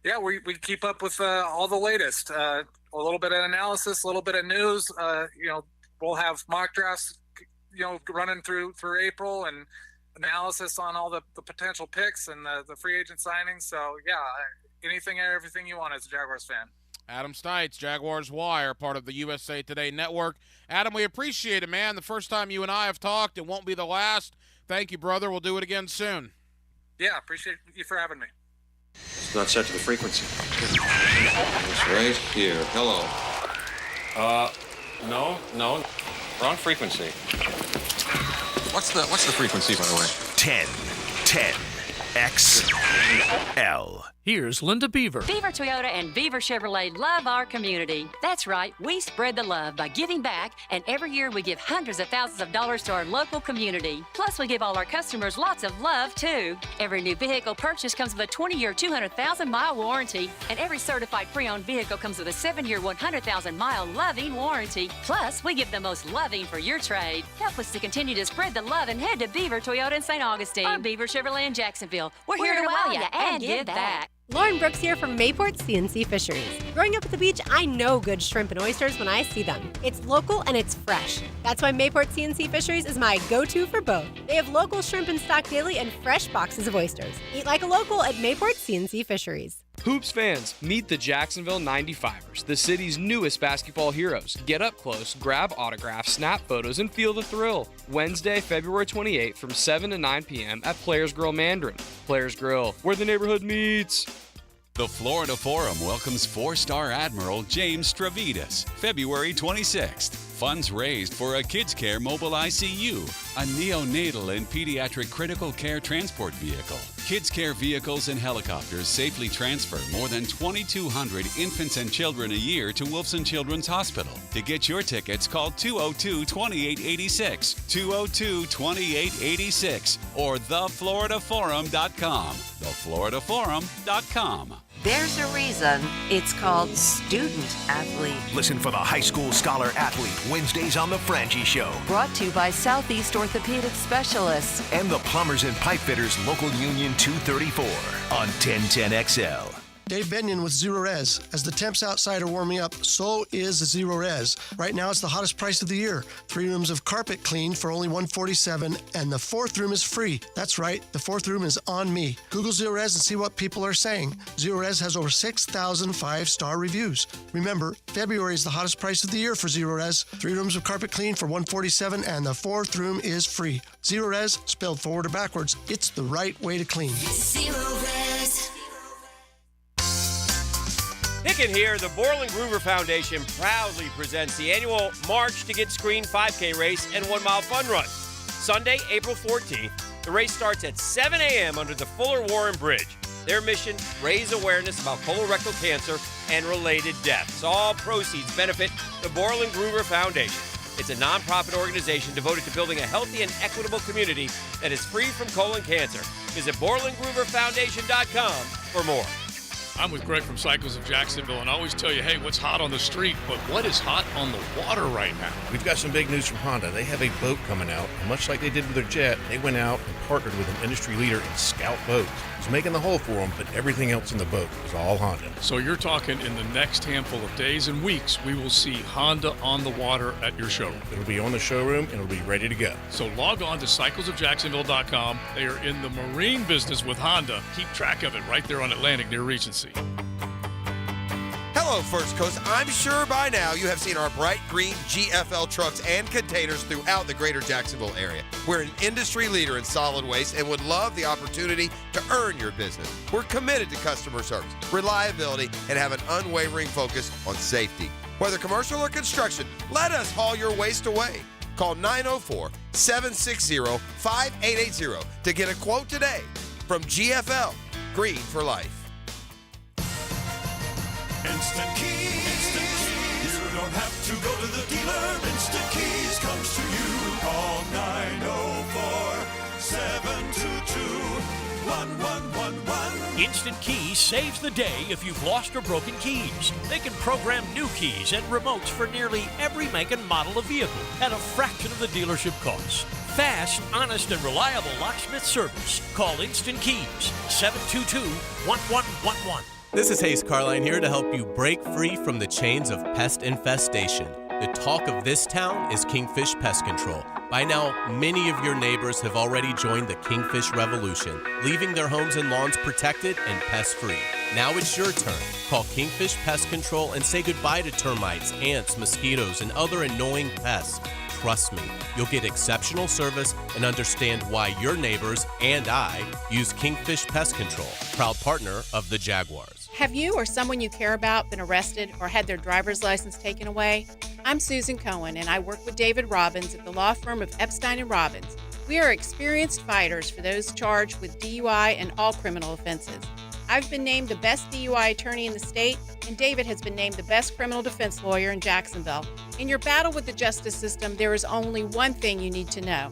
Yeah, we keep up with all the latest. A little bit of analysis, a little bit of news. We'll have mock drafts, running through April, and analysis on all the potential picks and the free agent signings. So, yeah, anything and everything you want as a Jaguars fan. Adam Stites, Jaguars Wire, part of the USA Today network. Adam, we appreciate it, man. The first time you and I have talked, it won't be the last. Thank you, brother. We'll do it again soon. Yeah, appreciate you for having me. It's not set to the frequency. It's right here. Hello. No. Wrong frequency. What's the frequency, by the way? 10 XL. Here's Linda Beaver. Beaver Toyota and Beaver Chevrolet love our community. That's right, we spread the love by giving back, and every year we give hundreds of thousands of dollars to our local community. Plus, we give all our customers lots of love, too. Every new vehicle purchase comes with a 20-year, 200,000-mile warranty, and every certified pre-owned vehicle comes with a 7-year, 100,000-mile loving warranty. Plus, we give the most loving for your trade. Help us to continue to spread the love and head to Beaver Toyota in St. Augustine or Beaver Chevrolet in Jacksonville. We're here to wow you and give back. Lauren Brooks here from Mayport CNC Fisheries. Growing up at the beach, I know good shrimp and oysters when I see them. It's local and it's fresh. That's why Mayport CNC Fisheries is my go-to for both. They have local shrimp in stock daily and fresh boxes of oysters. Eat like a local at Mayport CNC Fisheries. Hoops fans, meet the Jacksonville 95ers, the city's newest basketball heroes. Get up close, grab autographs, snap photos, and feel the thrill. Wednesday, February 28th from 7 to 9 p.m. at Players Grill Mandarin. Players Grill, where the neighborhood meets. The Florida Forum welcomes 4-star Admiral James Stavridis, February 26th. Funds raised for a Kids Care Mobile ICU, a neonatal and pediatric critical care transport vehicle. Kids Care vehicles and helicopters safely transfer more than 2,200 infants and children a year to Wolfson Children's Hospital. To get your tickets, call 202-2886, 202-2886, or thefloridaforum.com, thefloridaforum.com. There's a reason it's called Student Athlete. Listen for the High School Scholar Athlete Wednesdays on The Frangie Show. Brought to you by Southeast Orthopedic Specialists. And the Plumbers and Pipe Fitters Local Union 234 on 1010XL. Dave Benyon with Zero Res. As the temps outside are warming up, so is Zero Res. Right now, it's the hottest price of the year. 3 rooms of carpet clean for only $147, and the 4th room is free. That's right, the 4th room is on me. Google Zero Res and see what people are saying. Zero Res has over 6,000 5-star reviews. Remember, February is the hottest price of the year for Zero Res. 3 rooms of carpet clean for $147, and the 4th room is free. Zero Res, spelled forward or backwards, it's the right way to clean. Zero Res. Picking here, the Borland Groover Foundation proudly presents the annual March to Get Screened 5K race and 1-mile fun run. Sunday, April 14th, the race starts at 7 a.m. under the Fuller Warren Bridge. Their mission, raise awareness about colorectal cancer and related deaths. All proceeds benefit the Borland Groover Foundation. It's a nonprofit organization devoted to building a healthy and equitable community that is free from colon cancer. Visit BorlandGrooverFoundation.com for more. I'm with Greg from Cycles of Jacksonville, and I always tell you, hey, what's hot on the street, but what is hot on the water right now? We've got some big news from Honda. They have a boat coming out, and much like they did with their jet, they went out and partnered with an industry leader in Scout Boats. It's making the hull for them, but everything else in the boat is all Honda. So you're talking in the next handful of days and weeks, we will see Honda on the water at your showroom. It'll be on the showroom, and it'll be ready to go. So log on to cyclesofjacksonville.com. They are in the marine business with Honda. Keep track of it right there on Atlantic near Regency. Hello, First Coast. I'm sure by now you have seen our bright green GFL trucks and containers throughout the greater Jacksonville area. We're an industry leader in solid waste and would love the opportunity to earn your business. We're committed to customer service, reliability, and have an unwavering focus on safety. Whether commercial or construction, let us haul your waste away. Call 904-760-5880 to get a quote today from GFL, Green for Life. Instant Keys. You don't have to go to the dealer. Instant Keys comes to you. Call 904-722-1111. Instant Keys saves the day if you've lost or broken keys. They can program new keys and remotes for nearly every make and model of vehicle at a fraction of the dealership cost. Fast, honest, and reliable locksmith service. Call Instant Keys, 722-1111. This is Hayes Carline here to help you break free from the chains of pest infestation. The talk of this town is Kingfish Pest Control. By now, many of your neighbors have already joined the Kingfish Revolution, leaving their homes and lawns protected and pest-free. Now it's your turn. Call Kingfish Pest Control and say goodbye to termites, ants, mosquitoes, and other annoying pests. Trust me, you'll get exceptional service and understand why your neighbors and I use Kingfish Pest Control, proud partner of the Jaguars. Have you or someone you care about been arrested or had their driver's license taken away? I'm Susan Cohen, and I work with David Robbins at the law firm of Epstein & Robbins. We are experienced fighters for those charged with DUI and all criminal offenses. I've been named the best DUI attorney in the state, and David has been named the best criminal defense lawyer in Jacksonville. In your battle with the justice system, there is only one thing you need to know.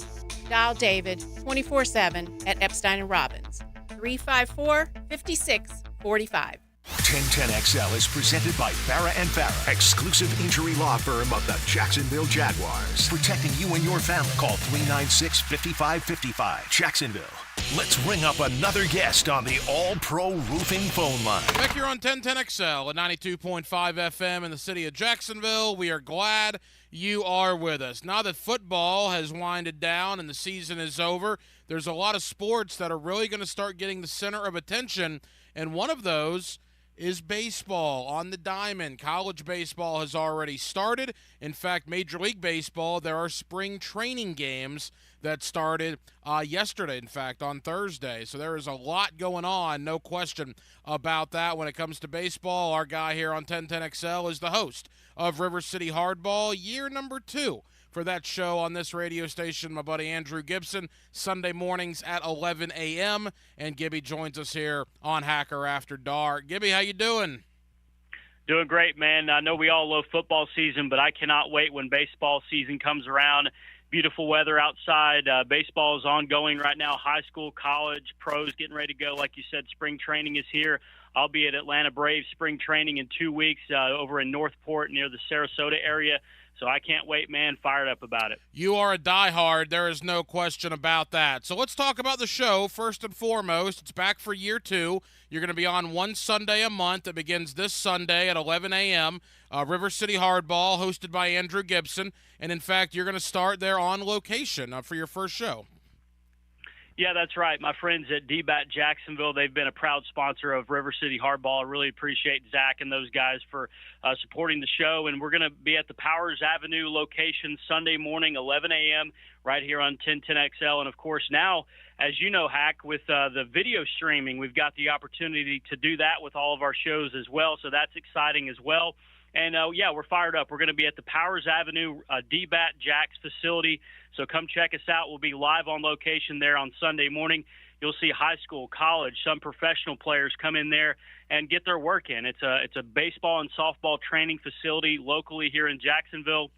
Dial David 24/7 at Epstein & Robbins, 354-5645. 1010XL is presented by Farah & Farah, exclusive injury law firm of the Jacksonville Jaguars. Protecting you and your family. Call 396-5555. Jacksonville. Let's ring up another guest on the All-Pro Roofing phone line. Back here on 1010XL at 92.5 FM in the city of Jacksonville. We are glad you are with us. Now that football has winded down and the season is over, there's a lot of sports that are really going to start getting the center of attention, and one of those is baseball on the diamond. College baseball has already started. In fact, Major League Baseball, there are spring training games that started yesterday, in fact, on Thursday. So there is a lot going on, no question about that when it comes to baseball. Our guy here on 1010XL is the host of River City Hardball, year number 2 for that show on this radio station, my buddy Andrew Gibson, Sunday mornings at 11 a.m., and Gibby joins us here on Hacker After Dark. Gibby, how you doing? Doing great, man. I know we all love football season, but I cannot wait when baseball season comes around. Beautiful weather outside. Baseball is ongoing right now. High school, college, pros getting ready to go. Like you said, spring training is here. I'll be at Atlanta Braves spring training in 2 weeks over in Northport near the Sarasota area. So I can't wait, man. Fired up about it. You are a diehard. There is no question about that. So let's talk about the show first and foremost. It's back for year 2. You're going to be on one Sunday a month. It begins this Sunday at 11 a.m. River City Hardball, hosted by Andrew Gibson. And, in fact, you're going to start there on location for your first show. Yeah, that's right. My friends at DBAT Jacksonville, they've been a proud sponsor of River City Hardball. I really appreciate Zach and those guys for supporting the show. And we're going to be at the Powers Avenue location Sunday morning, 11 a.m., right here on 1010XL. And, of course, now, as you know, Hack, with the video streaming, we've got the opportunity to do that with all of our shows as well. So that's exciting as well. And, yeah, we're fired up. We're going to be at the Powers Avenue DBAT Jack's facility. So come check us out. We'll be live on location there on Sunday morning. you'll see high school, college, some professional players come in there and get their work in. It's a baseball and softball training facility locally here in Jacksonville.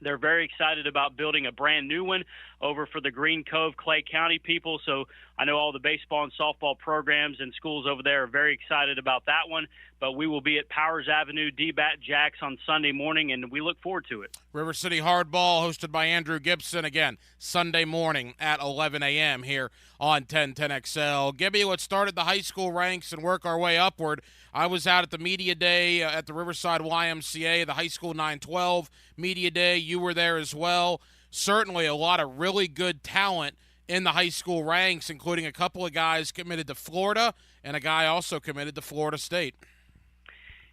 They're very excited about building a brand new one over for the Green Cove, Clay County people. So I know all the baseball and softball programs and schools over there are very excited about that one. But we will be at Powers Avenue, D-Bat Jacks on Sunday morning, and we look forward to it. River City Hardball, hosted by Andrew Gibson, again, Sunday morning at 11 a.m. here on 1010XL. Gibby, let's start at the high school ranks and work our way upward. I was out at the Media Day at the Riverside YMCA, the High School 912 Media Day. You were there as well. Certainly a lot of really good talent in the high school ranks, including a couple of guys committed to Florida and a guy also committed to Florida State.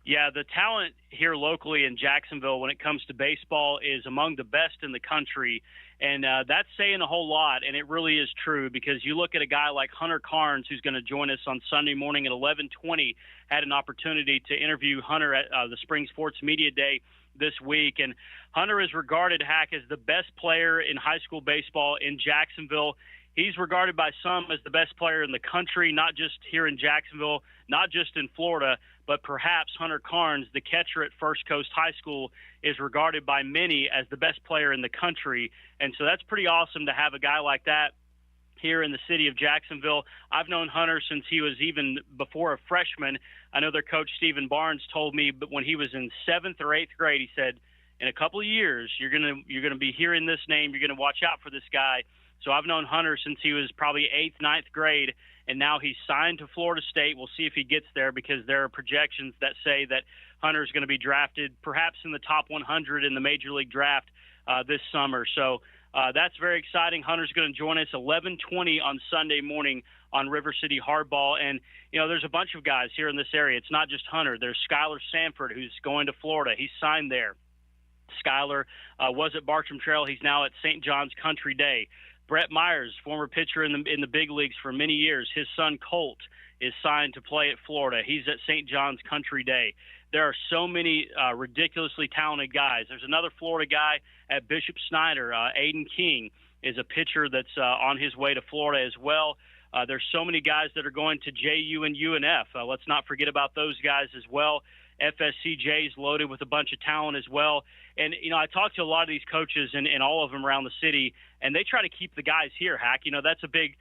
Yeah, the talent here locally in Jacksonville when it comes to baseball is among the best in the country, and that's saying a whole lot, and it really is true because you look at a guy like Hunter Carnes, who's going to join us on Sunday morning at 11:20, had an opportunity to interview Hunter at the Spring Sports Media Day this week, and Hunter is regarded, Hack, as the best player in high school baseball in Jacksonville. He's regarded by some as the best player in the country, not just here in Jacksonville, not just in Florida, but perhaps Hunter Carnes, the catcher at First Coast High School, is regarded by many as the best player in the country. And so that's pretty awesome to have a guy like that here in the city of Jacksonville. I've known Hunter since he was even before a freshman. I know their coach, Stephen Barnes, told me but when he was in 7th or 8th grade, he said, in a couple of years, you're gonna be hearing this name. You're going to watch out for this guy. So I've known Hunter since he was probably 8th, 9th grade, and now he's signed to Florida State. We'll see if he gets there because there are projections that say that Hunter is going to be drafted perhaps in the top 100 in the Major League Draft this summer. So that's very exciting. Hunter's going to join us 11:20 on Sunday morning on River City Hardball. And, you know, there's a bunch of guys here in this area. It's not just Hunter. There's Skylar Sanford, who's going to Florida. He's signed there. Skylar was at Bartram Trail. He's now at St. John's Country Day. Brett Myers, former pitcher in the big leagues for many years, his son Colt is signed to play at Florida. He's at St. John's Country Day. There are so many ridiculously talented guys. There's another Florida guy at Bishop Snyder. Aiden King is a pitcher that's on his way to Florida as well. There's so many guys that are going to JU and UNF. Let's not forget about those guys as well. FSCJ is loaded with a bunch of talent as well. And, you know, I talked to a lot of these coaches and all of them around the city, and they try to keep the guys here, Hack. You know, that's a big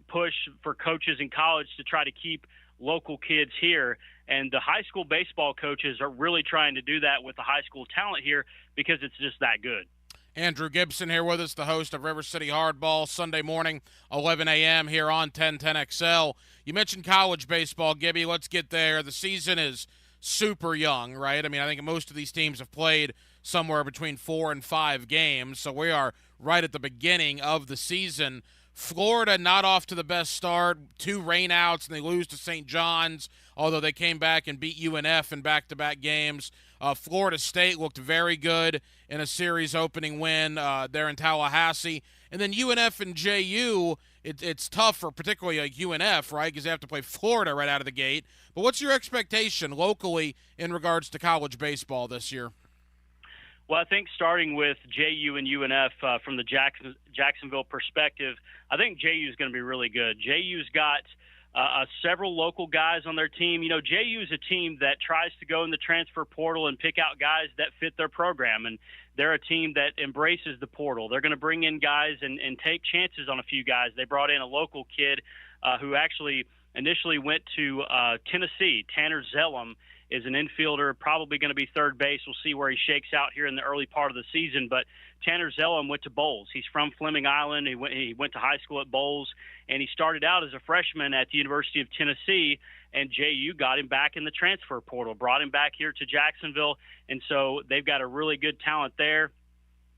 push for coaches in college to try to keep local kids here. And the high school baseball coaches are really trying to do that with the high school talent here because it's just that good. Andrew Gibson here with us, the host of River City Hardball, Sunday morning, 11 a.m. here on 1010XL. You mentioned college baseball, Gibby. Let's get there. The season is super young, right? I mean, I think most of these teams have played somewhere between 4 and 5 games, so we are right at the beginning of the season. Florida not off to the best start, 2 rainouts, and they lose to St. John's, although they came back and beat UNF in back-to-back games. Florida State looked very good in a series opening win there in Tallahassee. And then UNF and JU, it's tough for particularly like UNF, right, because they have to play Florida right out of the gate. But what's your expectation locally in regards to college baseball this year? Well, I think starting with JU and UNF from the Jacksonville perspective, I think JU is going to be really good. JU's got several local guys on their team. You know, JU is a team that tries to go in the transfer portal and pick out guys that fit their program, and they're a team that embraces the portal. They're going to bring in guys and take chances on a few guys. They brought in a local kid who actually initially went to Tennessee. Tanner Zellum is an infielder, probably going to be third base. We'll see where he shakes out here in the early part of the season. But Tanner Zellum went to Bowles. He's from Fleming Island. He went to high school at Bowles, and he started out as a freshman at the University of Tennessee, and JU got him back in the transfer portal, brought him back here to Jacksonville, and so they've got a really good talent there.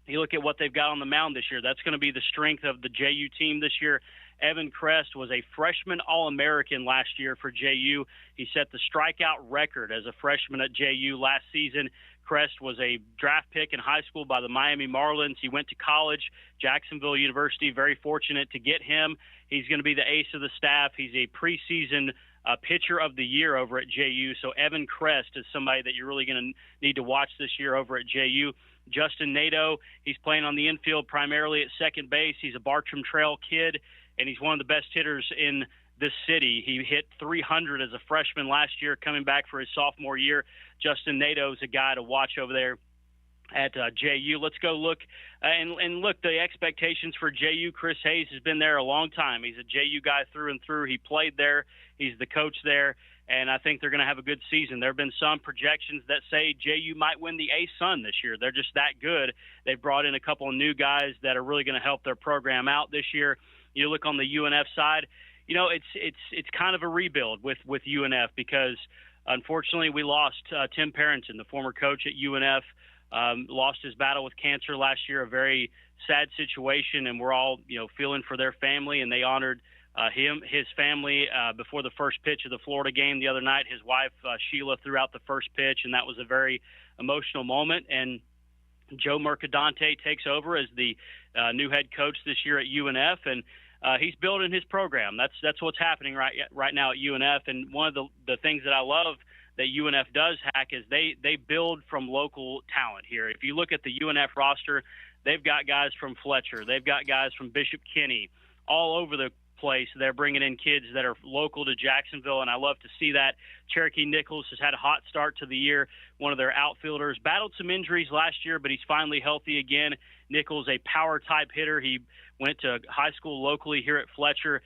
You look at what they've got on the mound this year. That's going to be the strength of the JU team this year. Evan Crest was a freshman All-American last year for JU. He set the strikeout record as a freshman at JU last season. Crest was a draft pick in high school by the Miami Marlins. He went to college, Jacksonville University, very fortunate to get him. He's going to be the ace of the staff. He's a preseason pitcher of the year over at JU. So Evan Crest is somebody that you're really going to need to watch this year over at JU. Justin Nato, he's playing on the infield primarily at second base. He's a Bartram Trail kid. and he's one of the best hitters in this city. He hit 300 as a freshman last year, coming back for his sophomore year. Justin Nato is a guy to watch over there at JU. Let's go look and look. The expectations for JU. Chris Hayes has been there a long time. He's a JU guy through and through. He played there. He's the coach there, and I think they're going to have a good season. There have been some projections that say JU might win the A-Sun this year. They're just that good. They've brought in a couple of new guys that are really going to help their program out this year. You look on the UNF side, it's kind of a rebuild with UNF because unfortunately we lost Tim Parrington, the former coach at UNF. Lost his battle with cancer last year, a very sad situation, and we're all, feeling for their family, and they honored his family before the first pitch of the Florida game the other night. His wife, Sheila, threw out the first pitch, and that was a very emotional moment, and Joe Mercadante takes over as the new head coach this year at UNF, and he's building his program. That's what's happening right now at UNF, and one of the things that I love that UNF does, Hack, is they build from local talent here. If you look at the UNF roster, they've got guys from Fletcher. They've got guys from Bishop Kenny all over the place. They're bringing in kids that are local to Jacksonville, and I love to see that. Cherokee Nichols has had a hot start to the year. One of their outfielders battled some injuries last year, but he's finally healthy again. Nichols, a power-type hitter. He went to high school locally here at Fletcher.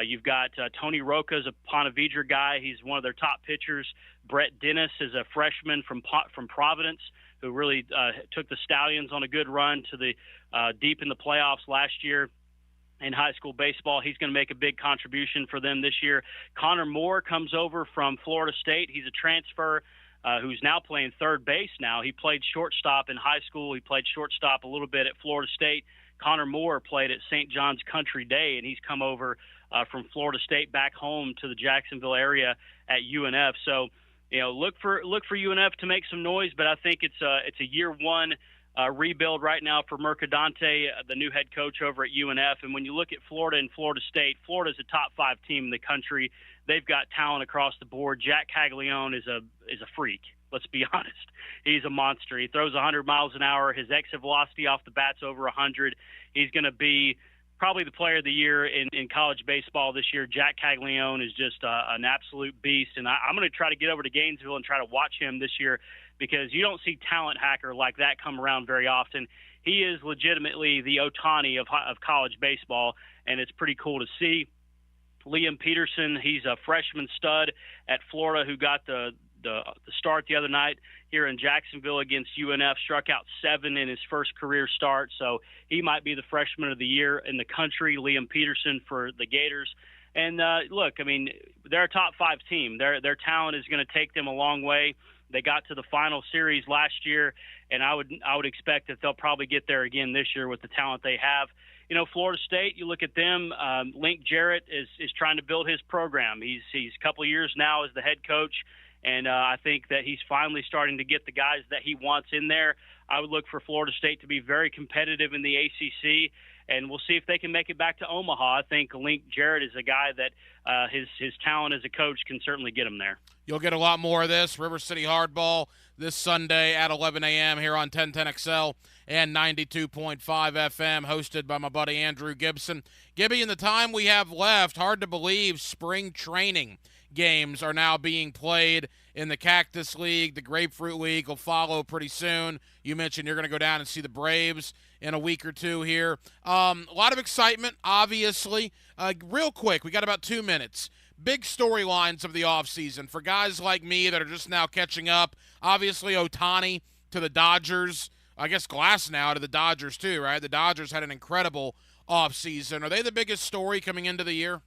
You've got Tony Roca's a Ponte Vedra guy. He's one of their top pitchers. Brett Dennis is a freshman from Providence who really took the Stallions on a good run to the deep in the playoffs last year in high school baseball. He's going to make a big contribution for them this year. Connor Moore comes over from Florida State. He's a transfer who's now playing third base now. He played shortstop in high school. He played shortstop a little bit at Florida State. Connor Moore played at St. John's Country Day, and he's come over from Florida State back home to the Jacksonville area at UNF. So, look for UNF to make some noise, but I think it's a year one rebuild right now for Mercadante, the new head coach over at UNF. And when you look at Florida and Florida State, Florida's a top 5 team in the country. They've got talent across the board. Jack Caglione is a freak. Let's be honest. He's a monster. He throws 100 miles an hour. His exit velocity off the bat's over 100. He's going to be probably the player of the year in college baseball this year. Jack Caglione is just an absolute beast, and I'm going to try to get over to Gainesville and try to watch him this year because you don't see talent hacker like that come around very often. He is legitimately the Ohtani of college baseball, and it's pretty cool to see. Liam Peterson, he's a freshman stud at Florida who got the start the other night here in Jacksonville against UNF, struck out 7 in his first career start. So he might be the freshman of the year in the country, Liam Peterson for the Gators. And look, I mean, they're a top 5 team. Their talent is going to take them a long way. They got to the final series last year, and I would expect that they'll probably get there again this year with the talent they have. Florida State, you look at them, Link Jarrett is trying to build his program. He's a couple of years now as the head coach. And I think that he's finally starting to get the guys that he wants in there. I would look for Florida State to be very competitive in the ACC, and we'll see if they can make it back to Omaha. I think Link Jarrett is a guy that his talent as a coach can certainly get him there. You'll get a lot more of this. River City Hardball this Sunday at 11 a.m. here on 1010XL and 92.5 FM, hosted by my buddy Andrew Gibson. Gibby, in the time we have left, hard to believe spring training games are now being played in the Cactus League. The Grapefruit League will follow pretty soon. You mentioned you're going to go down and see the Braves in a week or two here. A lot of excitement, obviously. Real quick, we got about 2 minutes. Big storylines of the offseason for guys like me that are just now catching up. Obviously, Ohtani to the Dodgers. I guess Glass now to the Dodgers too, right? The Dodgers had an incredible offseason. Are they the biggest story coming into the year?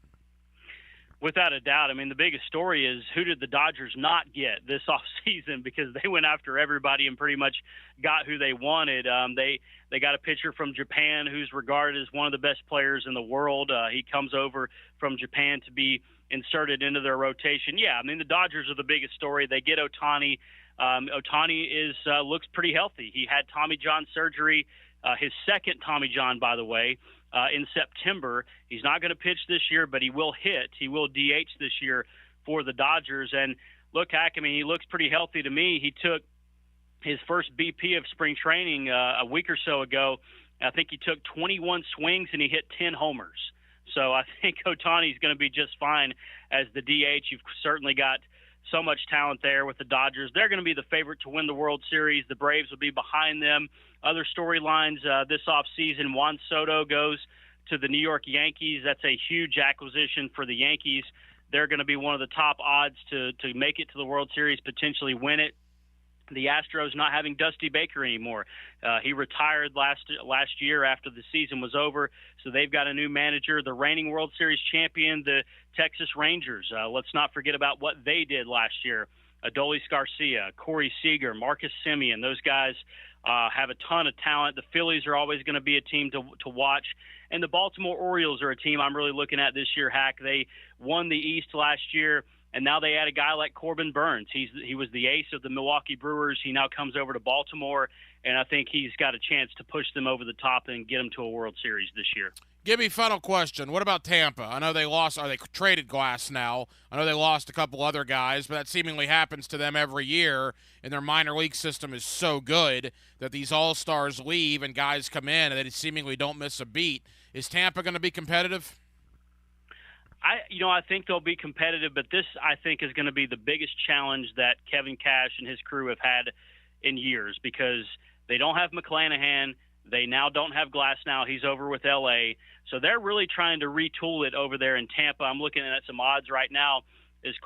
Without a doubt. I mean, the biggest story is who did the Dodgers not get this offseason, because they went after everybody and pretty much got who they wanted. They got a pitcher from Japan who's regarded as one of the best players in the world. He comes over from Japan to be inserted into their rotation. Yeah, I mean, the Dodgers are the biggest story. They get Ohtani. Ohtani looks pretty healthy. He had Tommy John surgery, his second Tommy John, by the way, in September. He's not going to pitch this year, but he will hit. He will DH this year for the Dodgers. And look, Hack, I mean, he looks pretty healthy to me. He took his first BP of spring training a week or so ago. I think he took 21 swings and he hit 10 homers. So I think Ohtani's going to be just fine as the DH. You've certainly got so much talent there with the Dodgers. They're going to be the favorite to win the World Series. The Braves will be behind them. Other storylines this offseason, Juan Soto goes to the New York Yankees. That's a huge acquisition for the Yankees. They're going to be one of the top odds to make it to the World Series, potentially win it. The Astros not having Dusty Baker anymore. He retired last year after the season was over, so they've got a new manager. The reigning World Series champion, the Texas Rangers. Let's not forget about what they did last year. Adolis Garcia, Corey Seager, Marcus Semien. Those guys have a ton of talent. The Phillies are always going to be a team to watch. And the Baltimore Orioles are a team I'm really looking at this year, Hack. They won the East last year. And now they add a guy like Corbin Burns. He was the ace of the Milwaukee Brewers. He now comes over to Baltimore, and I think he's got a chance to push them over the top and get them to a World Series this year. Gibby, final question. What about Tampa? I know they lost, or they traded Glass now. I know they lost a couple other guys, but that seemingly happens to them every year, and their minor league system is so good that these all-stars leave and guys come in and they seemingly don't miss a beat. Is Tampa going to be competitive? I think they'll be competitive, but this, I think, is going to be the biggest challenge that Kevin Cash and his crew have had in years because they don't have McClanahan. They now don't have Glass now. He's over with L.A. So they're really trying to retool it over there in Tampa. I'm looking at some odds right now.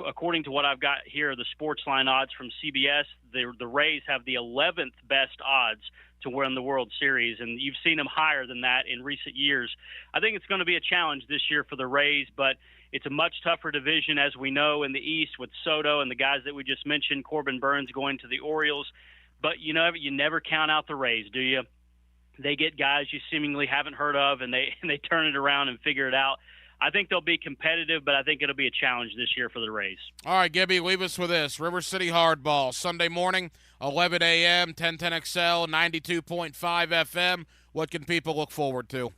According to what I've got here, the Sportsline odds from CBS, the Rays have the 11th best odds to win the World Series, and you've seen them higher than that in recent years. I think it's going to be a challenge this year for the Rays, but it's a much tougher division, as we know, in the East with Soto and the guys that we just mentioned, Corbin Burns going to the Orioles. But, you never count out the Rays, do you? They get guys you seemingly haven't heard of, and they turn it around and figure it out. I think they'll be competitive, but I think it'll be a challenge this year for the Rays. All right, Gibby, leave us with this. River City Hardball, Sunday morning, 11 a.m., 1010XL, 92.5 FM. What can people look forward to?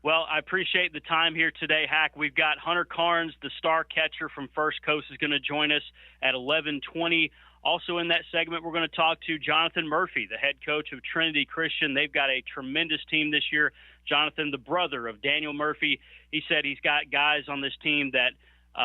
Well, I appreciate the time here today, Hack. We've got Hunter Carnes, the star catcher from First Coast, is going to join us at 11:20. Also in that segment, we're going to talk to Jonathan Murphy, the head coach of Trinity Christian. They've got a tremendous team this year. Jonathan, the brother of Daniel Murphy, he said he's got guys on this team that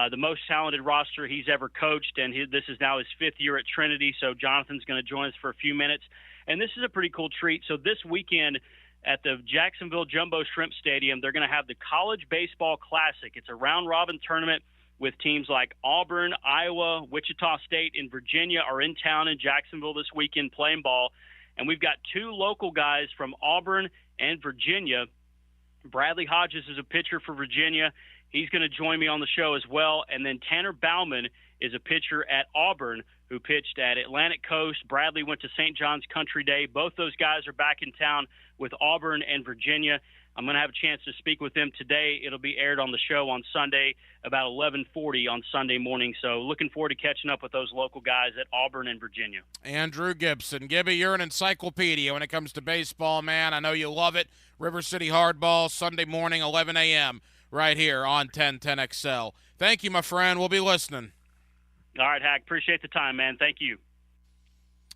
the most talented roster he's ever coached, and this is now his 5th year at Trinity, so Jonathan's going to join us for a few minutes. And this is a pretty cool treat. So this weekend at the Jacksonville Jumbo Shrimp Stadium, they're going to have the College Baseball Classic. It's a round-robin tournament with teams like Auburn, Iowa, Wichita State, and Virginia are in town in Jacksonville this weekend playing ball. And we've got 2 local guys from Auburn and Virginia. Bradley Hodges is a pitcher for Virginia. He's going to join me on the show as well. And then Tanner Bauman is a pitcher at Auburn who pitched at Atlantic Coast. Bradley went to St. John's Country Day. Both those guys are back in town with Auburn and Virginia. I'm going to have a chance to speak with them today. It'll be aired on the show on Sunday about 11:40 on Sunday morning. So looking forward to catching up with those local guys at Auburn and Virginia. Andrew Gibson. Gibby, you're an encyclopedia when it comes to baseball, man. I know you love it. River City Hardball, Sunday morning, 11 a.m., right here on 1010XL. Thank you, my friend. We'll be listening. All right, Hack. Appreciate the time, man. Thank you.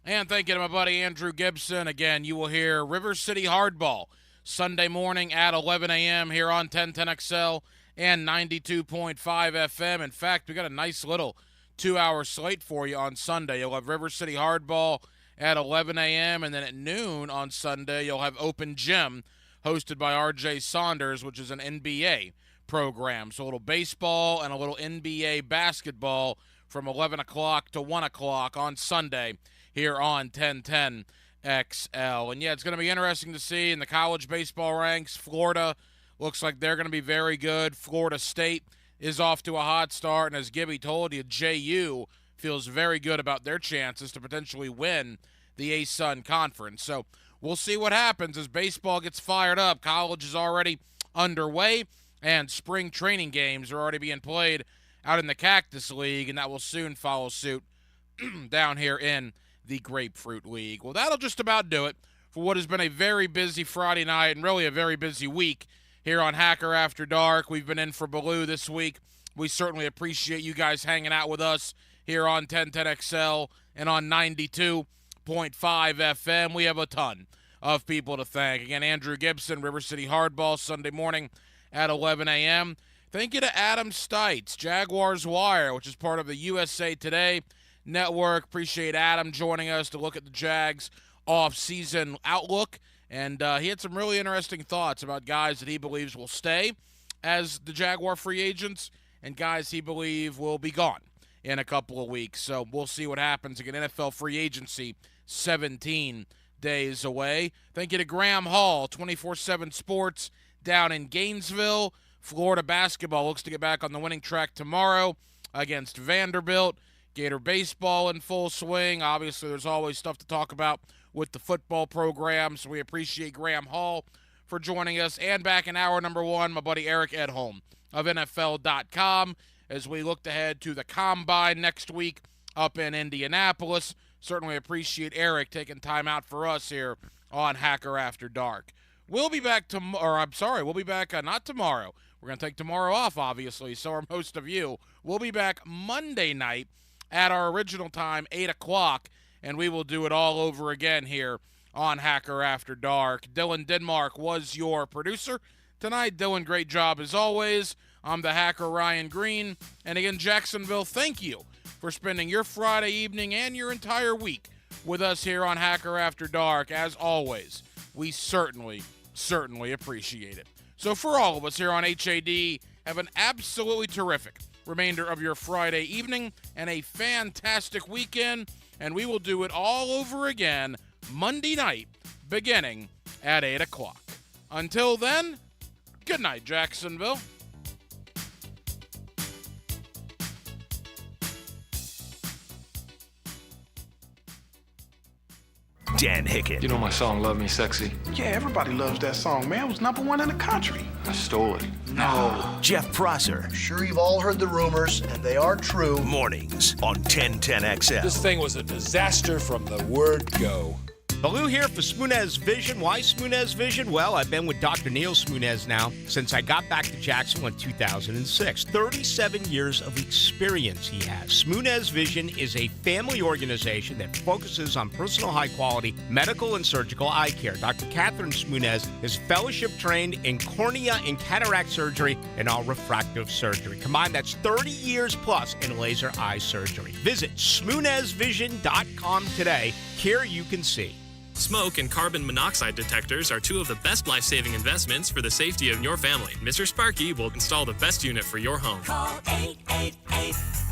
And thank you to my buddy Andrew Gibson. Again, you will hear River City Hardball Sunday morning at 11 a.m. here on 1010XL and 92.5 FM. In fact, we got a nice little 2-hour slate for you on Sunday. You'll have River City Hardball at 11 a.m., and then at noon on Sunday, you'll have Open Gym hosted by R.J. Saunders, which is an NBA program. So a little baseball and a little NBA basketball from 11 o'clock to 1 o'clock on Sunday here on 1010 XL. And yeah, it's going to be interesting to see in the college baseball ranks. Florida looks like they're going to be very good. Florida State is off to a hot start, and as Gibby told you, JU feels very good about their chances to potentially win the A-Sun Conference. So we'll see what happens as baseball gets fired up. College is already underway, and spring training games are already being played out in the Cactus League, and that will soon follow suit down here in the Grapefruit League. Well, that'll just about do it for what has been a very busy Friday night and really a very busy week here on Hacker After Dark. We've been in for Baloo this week. We certainly appreciate you guys hanging out with us here on 1010XL and on 92.5 FM. We have a ton of people to thank. Again, Andrew Gibson, River City Hardball, Sunday morning at 11 a.m. Thank you to Adam Stites, Jaguars Wire, which is part of the USA Today network. Appreciate Adam joining us to look at the Jags off-season outlook. And he had some really interesting thoughts about guys that he believes will stay as the Jaguar free agents and guys he believes will be gone in a couple of weeks. So we'll see what happens. Again, NFL free agency 17 days away. Thank you to Graham Hall, 24/7 Sports down in Gainesville. Florida basketball looks to get back on the winning track tomorrow against Vanderbilt. Gator baseball in full swing. Obviously, there's always stuff to talk about with the football program, so we appreciate Graham Hall for joining us. And back in hour number 1, my buddy Eric Edholm of NFL.com as we look ahead to the Combine next week up in Indianapolis. Certainly appreciate Eric taking time out for us here on Hacker After Dark. We'll be back we'll be back not tomorrow. We're going to take tomorrow off, obviously, so are most of you. We'll be back Monday night at our original time, 8 o'clock, and we will do it all over again here on Hacker After Dark. Dylan Denmark was your producer tonight. Dylan, great job as always. I'm the Hacker Ryan Green. And again, Jacksonville, thank you for spending your Friday evening and your entire week with us here on Hacker After Dark. As always, we certainly appreciate it. So for all of us here on HAD, have an absolutely terrific remainder of your Friday evening and a fantastic weekend. And we will do it all over again Monday night, beginning at 8 o'clock. Until then, good night, Jacksonville. Dan Hicken. You know my song, Love Me Sexy? Yeah, everybody loves that song, man. It was #1 in the country. I stole it. No. Jeff Prosser. Sure, you've all heard the rumors, and they are true. Mornings on 1010XL. This thing was a disaster from the word go. Baloo here for Smoonez Vision. Why Smoonez Vision? Well, I've been with Dr. Neil Smoonez now since I got back to Jacksonville in 2006. 37 years of experience he has. Smoonez Vision is a family organization that focuses on personal high-quality medical and surgical eye care. Dr. Catherine Smoonez is fellowship-trained in cornea and cataract surgery and all refractive surgery. Combined, that's 30 years plus in laser eye surgery. Visit SmoonezVision.com today. Care you can see. Smoke and carbon monoxide detectors are two of the best life-saving investments for the safety of your family. Mr. Sparky will install the best unit for your home. Call 888